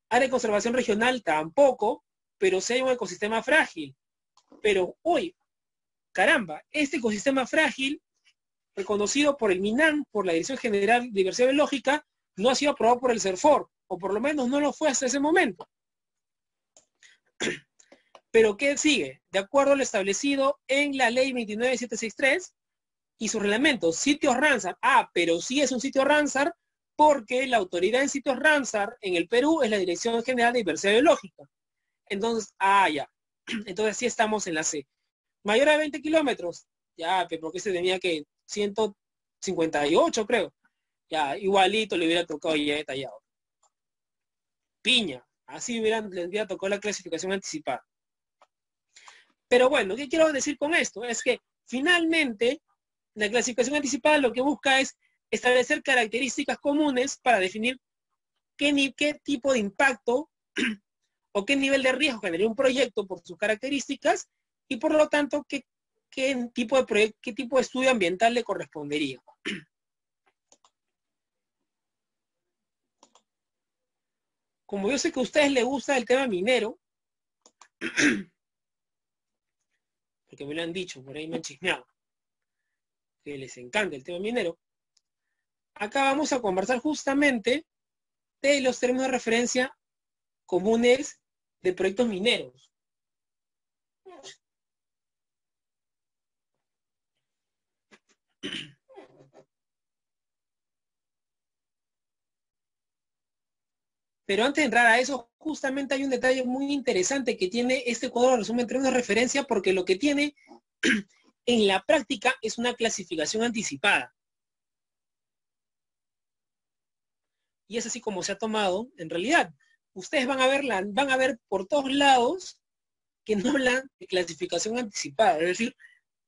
Área de conservación regional tampoco, pero sí hay un ecosistema frágil. Pero hoy, caramba, este ecosistema frágil, reconocido por el MINAM, por la Dirección General de Diversidad Biológica, no ha sido aprobado por el CERFOR, o por lo menos no lo fue hasta ese momento. Pero ¿qué sigue? De acuerdo a lo establecido en la ley 29763 y su reglamento, sitios Ramsar. Ah, pero sí es un sitio Ramsar porque la autoridad en sitios Ramsar en el Perú es la Dirección General de Diversidad Biológica. Entonces, ya. Entonces sí estamos en la C. Mayor a 20 kilómetros. Ya, pero porque se tenía que 158, creo. Ya, igualito le hubiera tocado ya detallado. Piña. Así les hubiera tocado la clasificación anticipada. Pero bueno, ¿qué quiero decir con esto? Es que finalmente la clasificación anticipada lo que busca es establecer características comunes para definir qué tipo de impacto o qué nivel de riesgo genera un proyecto por sus características y por lo tanto qué tipo de estudio ambiental le correspondería. Como yo sé que a ustedes les gusta el tema minero, porque me lo han dicho, por ahí me han chismeado, que les encanta el tema minero, acá vamos a conversar justamente de los términos de referencia comunes de proyectos mineros. Pero antes de entrar a eso, justamente hay un detalle muy interesante que tiene este cuadro de resumen en términos de referencia, porque lo que tiene en la práctica es una clasificación anticipada. Y es así como se ha tomado en realidad. Ustedes van a ver por todos lados que no hablan de clasificación anticipada. Es decir,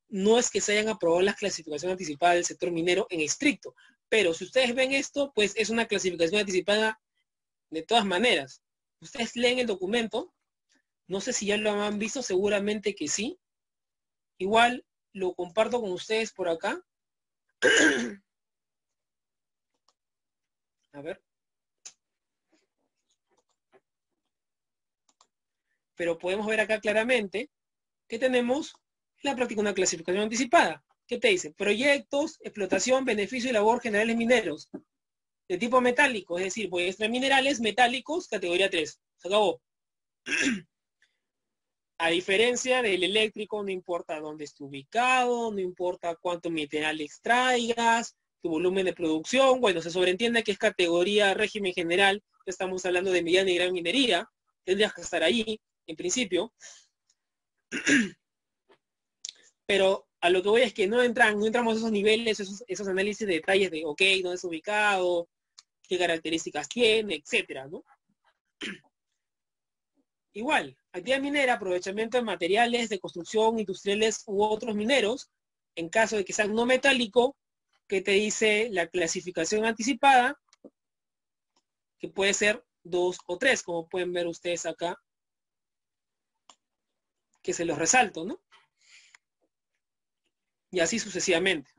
no es que se hayan aprobado las clasificaciones anticipadas del sector minero en estricto. Pero si ustedes ven esto, pues es una clasificación anticipada de todas maneras. Ustedes leen el documento, no sé si ya lo han visto, seguramente que sí. Igual lo comparto con ustedes por acá. A ver. Pero podemos ver acá claramente que tenemos en la práctica una clasificación anticipada. ¿Qué te dice? Proyectos, explotación, beneficio y labor generales mineros. De tipo metálico, es decir, voy a extraer minerales metálicos, categoría 3. Se acabó. A diferencia del eléctrico, no importa dónde esté ubicado, no importa cuánto mineral extraigas, tu volumen de producción, bueno, se sobreentiende que es categoría régimen general, estamos hablando de mediana y gran minería, tendrías que estar ahí, en principio. Pero a lo que voy es que no entramos a esos niveles, esos análisis de detalles de, ok, dónde es ubicado, qué características tiene, etcétera, ¿no? Igual, Actividad minera, aprovechamiento de materiales de construcción industriales u otros mineros, en caso de que sean no metálico, que te dice la clasificación anticipada, que puede ser 2 o 3, como pueden ver ustedes acá, que se los resalto, ¿no? Y así sucesivamente.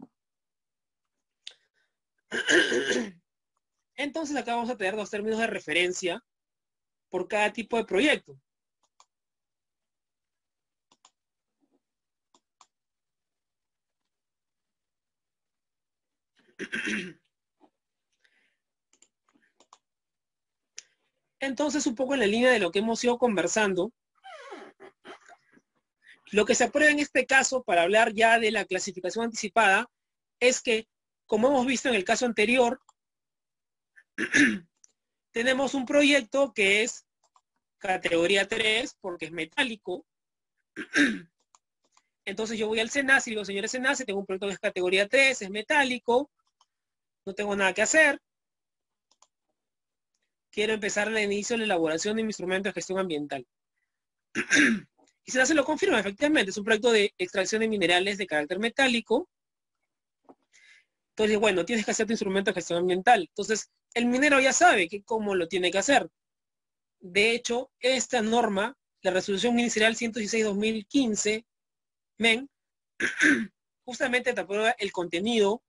Entonces acá vamos a tener 2 términos de referencia por cada tipo de proyecto. Entonces, un poco en la línea de lo que hemos ido conversando, lo que se aprueba en este caso, para hablar ya de la clasificación anticipada, es que, como hemos visto en el caso anterior, tenemos un proyecto que es categoría 3, porque es metálico. Entonces yo voy al SENACE y digo, señores SENACE, tengo un proyecto que es categoría 3, es metálico, no tengo nada que hacer. Quiero empezar el inicio de la elaboración de mi instrumento de gestión ambiental. Y SENACE lo confirma, efectivamente, es un proyecto de extracción de minerales de carácter metálico. Entonces, bueno, tienes que hacer tu instrumento de gestión ambiental. Entonces, el minero ya sabe cómo lo tiene que hacer. De hecho, esta norma, la resolución ministerial 116-2015, MEN, justamente te aprueba el contenido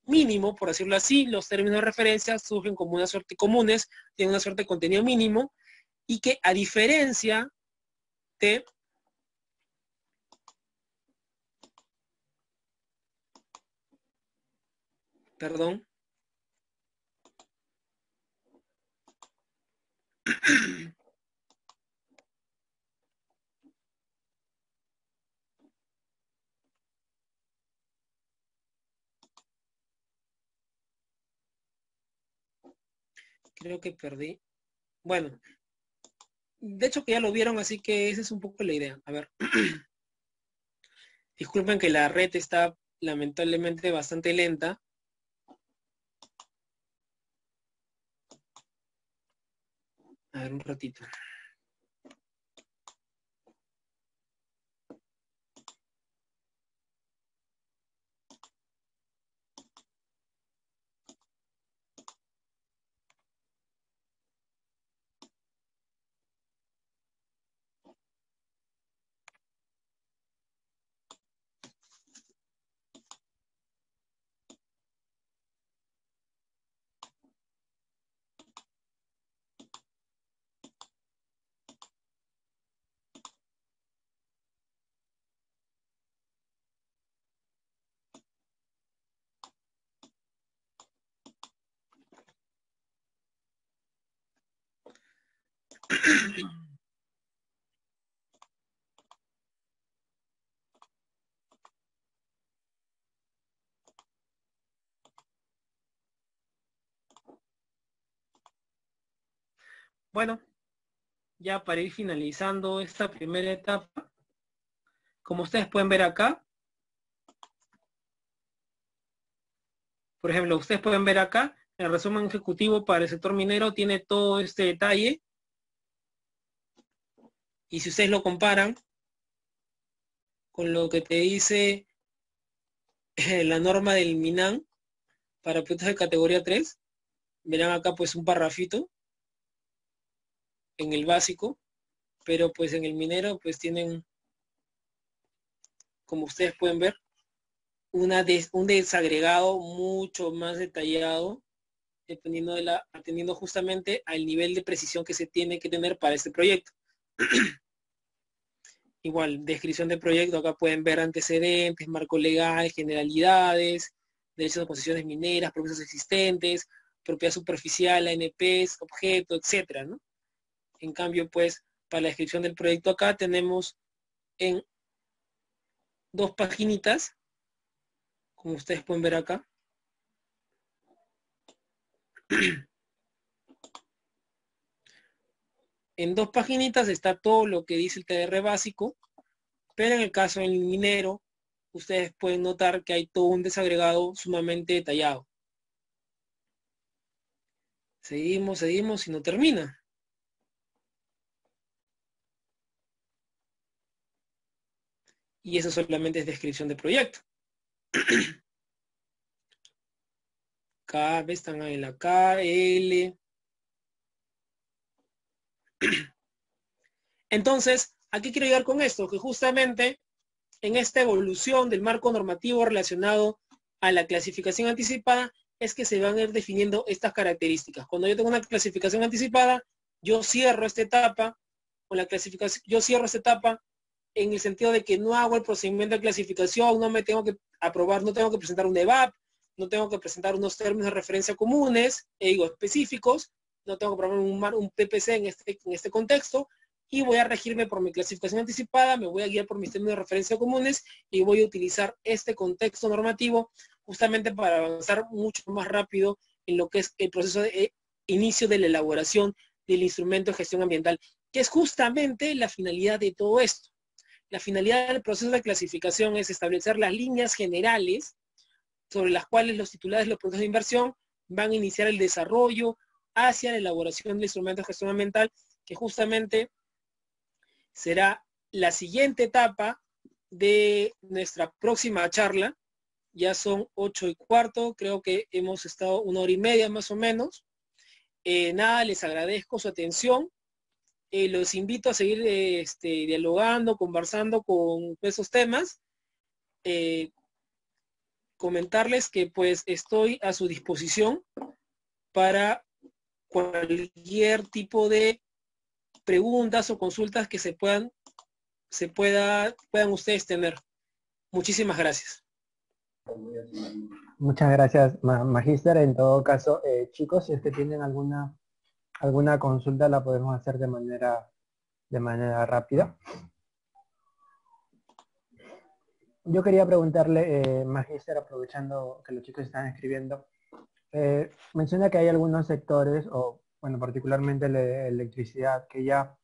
mínimo, por decirlo así. Los términos de referencia surgen como una suerte comunes, tienen una suerte de contenido mínimo, y que a diferencia de perdón, creo que perdí. Bueno, de hecho que ya lo vieron, así que esa es un poco la idea. A ver, disculpen que la red está lamentablemente bastante lenta. A ver, un ratito. Bueno, ya para ir finalizando esta primera etapa, como ustedes pueden ver acá, por ejemplo, ustedes pueden ver acá, el resumen ejecutivo para el sector minero tiene todo este detalle, y si ustedes lo comparan con lo que te dice la norma del MINAN para proyectos de categoría 3, verán acá pues un parrafito en el básico, pero pues en el minero pues tienen, como ustedes pueden ver, un desagregado mucho más detallado, atendiendo justamente al nivel de precisión que se tiene que tener para este proyecto. Igual, descripción del proyecto, acá pueden ver antecedentes, marco legal, generalidades, derechos de concesiones mineras, procesos existentes, propiedad superficial, ANPs, objeto, etcétera, ¿no? En cambio, pues, para la descripción del proyecto acá tenemos en 2 paginitas, como ustedes pueden ver acá. En 2 paginitas está todo lo que dice el TDR básico, pero en el caso del minero, ustedes pueden notar que hay todo un desagregado sumamente detallado. Seguimos y no termina. Y eso solamente es descripción de proyecto. K, están en la K, L. Entonces, ¿a qué quiero llegar con esto? Que justamente en esta evolución del marco normativo relacionado a la clasificación anticipada es que se van a ir definiendo estas características. Cuando yo tengo una clasificación anticipada, yo cierro esta etapa con la clasificación, yo cierro esta etapa en el sentido de que no hago el procedimiento de clasificación, no me tengo que aprobar, no tengo que presentar un EVAP, no tengo que presentar unos términos de referencia comunes, específicos, no tengo que aprobar un PPC en este contexto, y voy a regirme por mi clasificación anticipada, me voy a guiar por mis términos de referencia comunes y voy a utilizar este contexto normativo justamente para avanzar mucho más rápido en lo que es el proceso de inicio de la elaboración del instrumento de gestión ambiental, que es justamente la finalidad de todo esto. La finalidad del proceso de clasificación es establecer las líneas generales sobre las cuales los titulares de los proyectos de inversión van a iniciar el desarrollo hacia la elaboración del instrumento de gestión ambiental, que justamente será la siguiente etapa de nuestra próxima charla. Ya son 8:15, creo que hemos estado 1 hora y media más o menos. Nada, les agradezco su atención. Los invito a seguir dialogando, conversando con esos temas. Comentarles que pues estoy a su disposición para cualquier tipo de preguntas o consultas que puedan ustedes tener. Muchísimas gracias. Muchas gracias, Magíster. En todo caso, chicos, si es que tienen alguna consulta, la podemos hacer de manera rápida. Yo quería preguntarle, Magíster, aprovechando que los chicos están escribiendo, menciona que hay algunos sectores, o bueno, particularmente la electricidad, que ya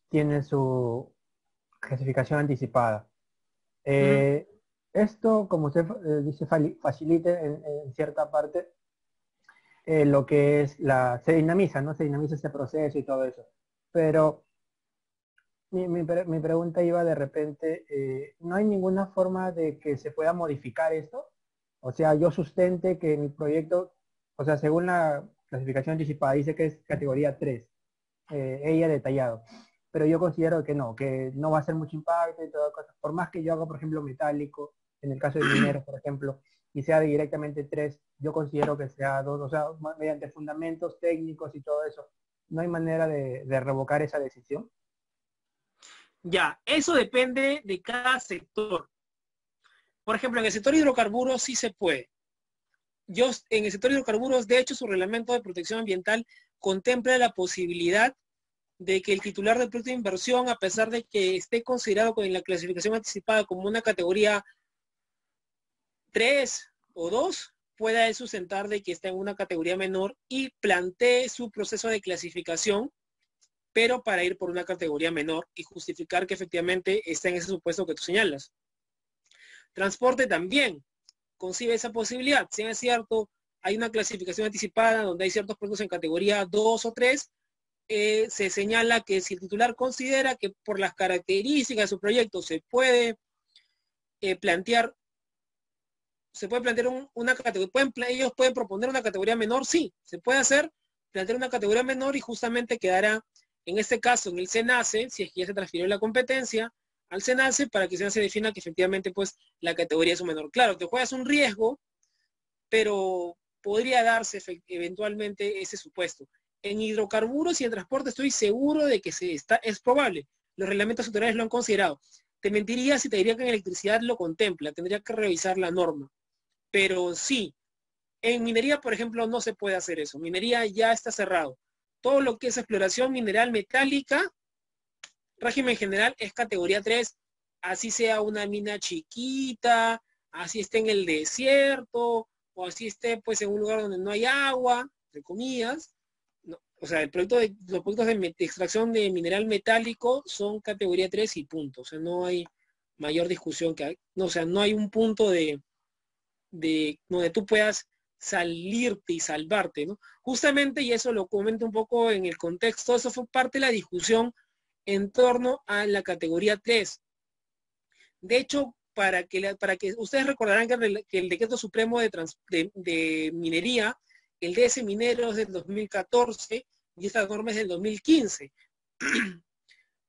tiene su clasificación anticipada. Esto, como usted dice, facilita en cierta parte lo que es se dinamiza, ¿no? Se dinamiza este proceso y todo eso. Pero mi pregunta iba de repente, ¿no hay ninguna forma de que se pueda modificar esto? O sea, yo sustente que mi proyecto, o sea, según la clasificación anticipada, dice que es categoría 3, ella detallado. Pero yo considero que no va a ser mucho impacto y todas cosas. Por más que yo haga, por ejemplo, metálico, en el caso de mineros, por ejemplo, y sea directamente 3, yo considero que sea 2, o sea, mediante fundamentos técnicos y todo eso. ¿No hay manera de revocar esa decisión? Ya, eso depende de cada sector. Por ejemplo, en el sector hidrocarburos sí se puede. En el sector hidrocarburos, de hecho, su reglamento de protección ambiental contempla la posibilidad de que el titular del proyecto de inversión, a pesar de que esté considerado con la clasificación anticipada como una categoría 3 o 2, pueda sustentar de que está en una categoría menor y plantee su proceso de clasificación, pero para ir por una categoría menor y justificar que efectivamente está en ese supuesto que tú señalas. Transporte también concibe esa posibilidad. Si es cierto, hay una clasificación anticipada donde hay ciertos productos en categoría 2 o 3, se señala que si el titular considera que por las características de su proyecto se puede plantear una categoría, ellos pueden proponer una categoría menor, sí, se puede hacer, plantear una categoría menor y justamente quedará, en este caso, en el SENACE, si es que ya se transfirió la competencia, al SENACE para que se defina que efectivamente pues la categoría es un menor. Claro, te juegas un riesgo, pero podría darse eventualmente ese supuesto. En hidrocarburos y en transporte estoy seguro de que es probable. Los reglamentos sectoriales lo han considerado. Te mentiría si te diría que en electricidad lo contempla, tendría que revisar la norma. Pero sí, en minería, por ejemplo, no se puede hacer eso. Minería ya está cerrado. Todo lo que es exploración mineral metálica, régimen general, es categoría 3, así sea una mina chiquita, así esté en el desierto, o así esté pues en un lugar donde no hay agua, entre comillas. No, o sea, los productos de extracción de mineral metálico son categoría 3 y punto. O sea, no hay mayor discusión que hay. No, o sea, no hay un punto de donde tú puedas salirte y salvarte, ¿no? Justamente, y eso lo comento un poco en el contexto, eso fue parte de la discusión en torno a la categoría 3. De hecho, para que ustedes recordarán que el Decreto Supremo de Minería, el DS Minero es del 2014 y esta norma es del 2015.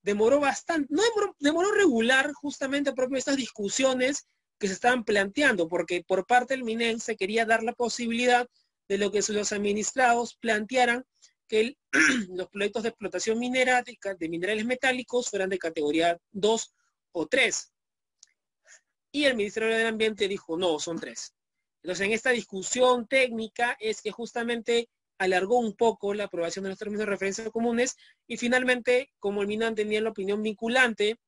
Demoró bastante, no demoró regular justamente por estas discusiones que se estaban planteando, porque por parte del MINEN se quería dar la posibilidad de lo que los administrados plantearan que los proyectos de explotación minera de minerales metálicos fueran de categoría 2 o 3. Y el Ministerio del Ambiente dijo, no, son 3. Entonces, en esta discusión técnica es que justamente alargó un poco la aprobación de los términos de referencia comunes y finalmente, como el MINAN tenía la opinión vinculante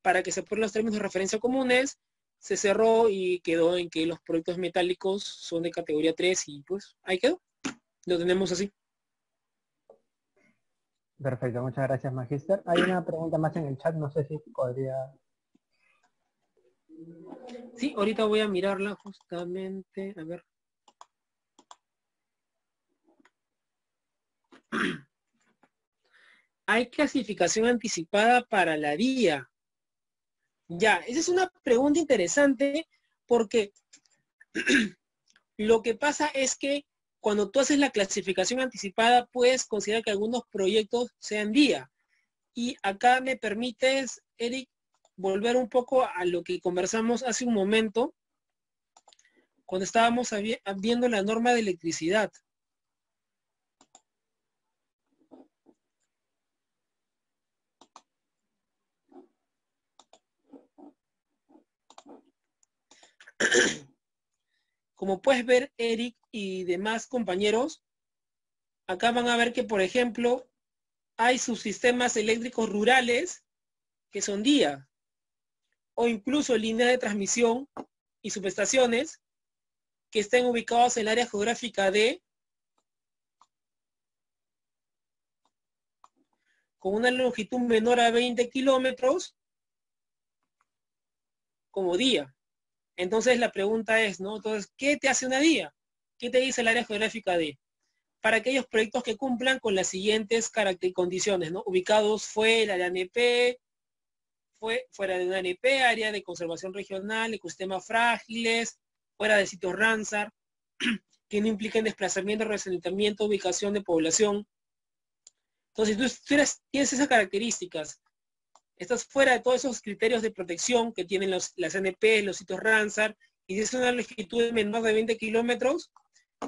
para que se aprueben los términos de referencia comunes, se cerró y quedó en que los proyectos metálicos son de categoría 3 y pues ahí quedó. Lo tenemos así. Perfecto, muchas gracias, Magíster. Hay una pregunta más en el chat, no sé si podría... Sí, ahorita voy a mirarla justamente, a ver. ¿Hay clasificación anticipada para la DIA? Ya, esa es una pregunta interesante porque lo que pasa es que cuando tú haces la clasificación anticipada puedes considerar que algunos proyectos sean DIA. Y acá me permites, Eric, volver un poco a lo que conversamos hace un momento cuando estábamos viendo la norma de electricidad. Como puedes ver, Eric y demás compañeros, acá van a ver que, por ejemplo, hay subsistemas eléctricos rurales que son DIA, o incluso líneas de transmisión y subestaciones que estén ubicados en el área geográfica D, con una longitud menor a 20 kilómetros, como DIA. Entonces la pregunta es, ¿no? Entonces, ¿qué te hace una DIA? ¿Qué te dice el área geográfica D? Para aquellos proyectos que cumplan con las siguientes condiciones, ¿no? Ubicados fuera de ANP, fuera de una ANP, área de conservación regional, ecosistemas frágiles, fuera de sitios Ramsar, que no impliquen desplazamiento, resentimiento, ubicación de población. Entonces, tú tienes esas características, estás fuera de todos esos criterios de protección que tienen las ANP, los sitios Ramsar, y si es una longitud menor de 20 kilómetros,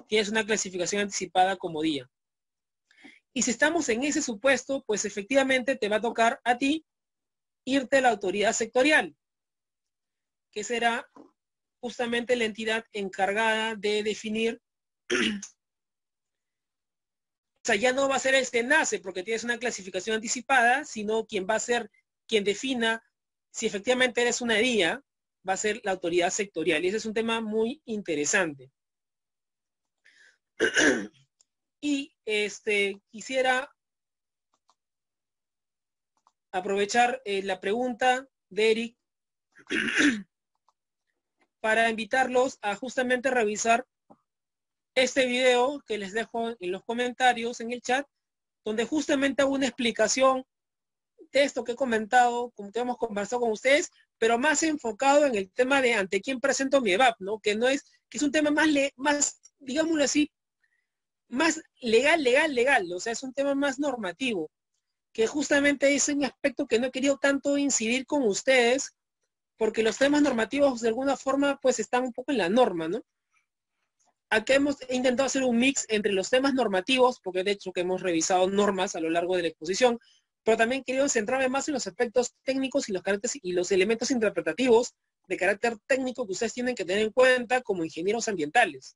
tienes una clasificación anticipada como DIA. Y si estamos en ese supuesto, pues efectivamente te va a tocar a ti irte a la autoridad sectorial, que será justamente la entidad encargada de definir. O sea, ya no va a ser el SENACE porque tienes una clasificación anticipada, sino quien va a ser, quien defina si efectivamente eres una DIA, va a ser la autoridad sectorial. Y ese es un tema muy interesante. Y quisiera aprovechar la pregunta de Eric para invitarlos a justamente revisar este video que les dejo en los comentarios, en el chat, donde justamente hago una explicación de esto que he comentado, como que hemos conversado con ustedes, pero más enfocado en el tema de ante quién presento mi EVAP, ¿no? Que es un tema más, digámoslo así, más legal, o sea, es un tema más normativo, que justamente es un aspecto que no he querido tanto incidir con ustedes, porque los temas normativos de alguna forma pues están un poco en la norma, ¿no? Aquí he intentado hacer un mix entre los temas normativos, porque de hecho que hemos revisado normas a lo largo de la exposición, pero también he querido centrarme más en los aspectos técnicos y los elementos interpretativos de carácter técnico que ustedes tienen que tener en cuenta como ingenieros ambientales.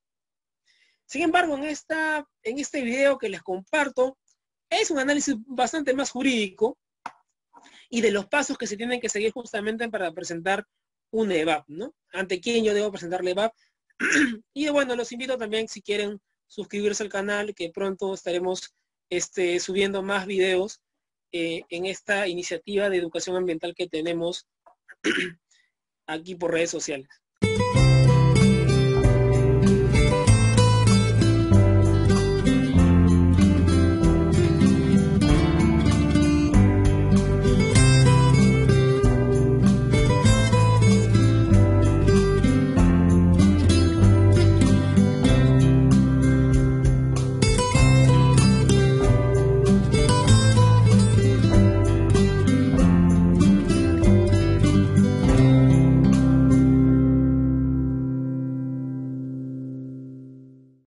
Sin embargo, en este video que les comparto, es un análisis bastante más jurídico y de los pasos que se tienen que seguir justamente para presentar un EVAP, ¿no? ¿Ante quién yo debo presentar el EVAP? Y bueno, los invito también si quieren suscribirse al canal, que pronto estaremos subiendo más videos en esta iniciativa de educación ambiental que tenemos aquí por redes sociales.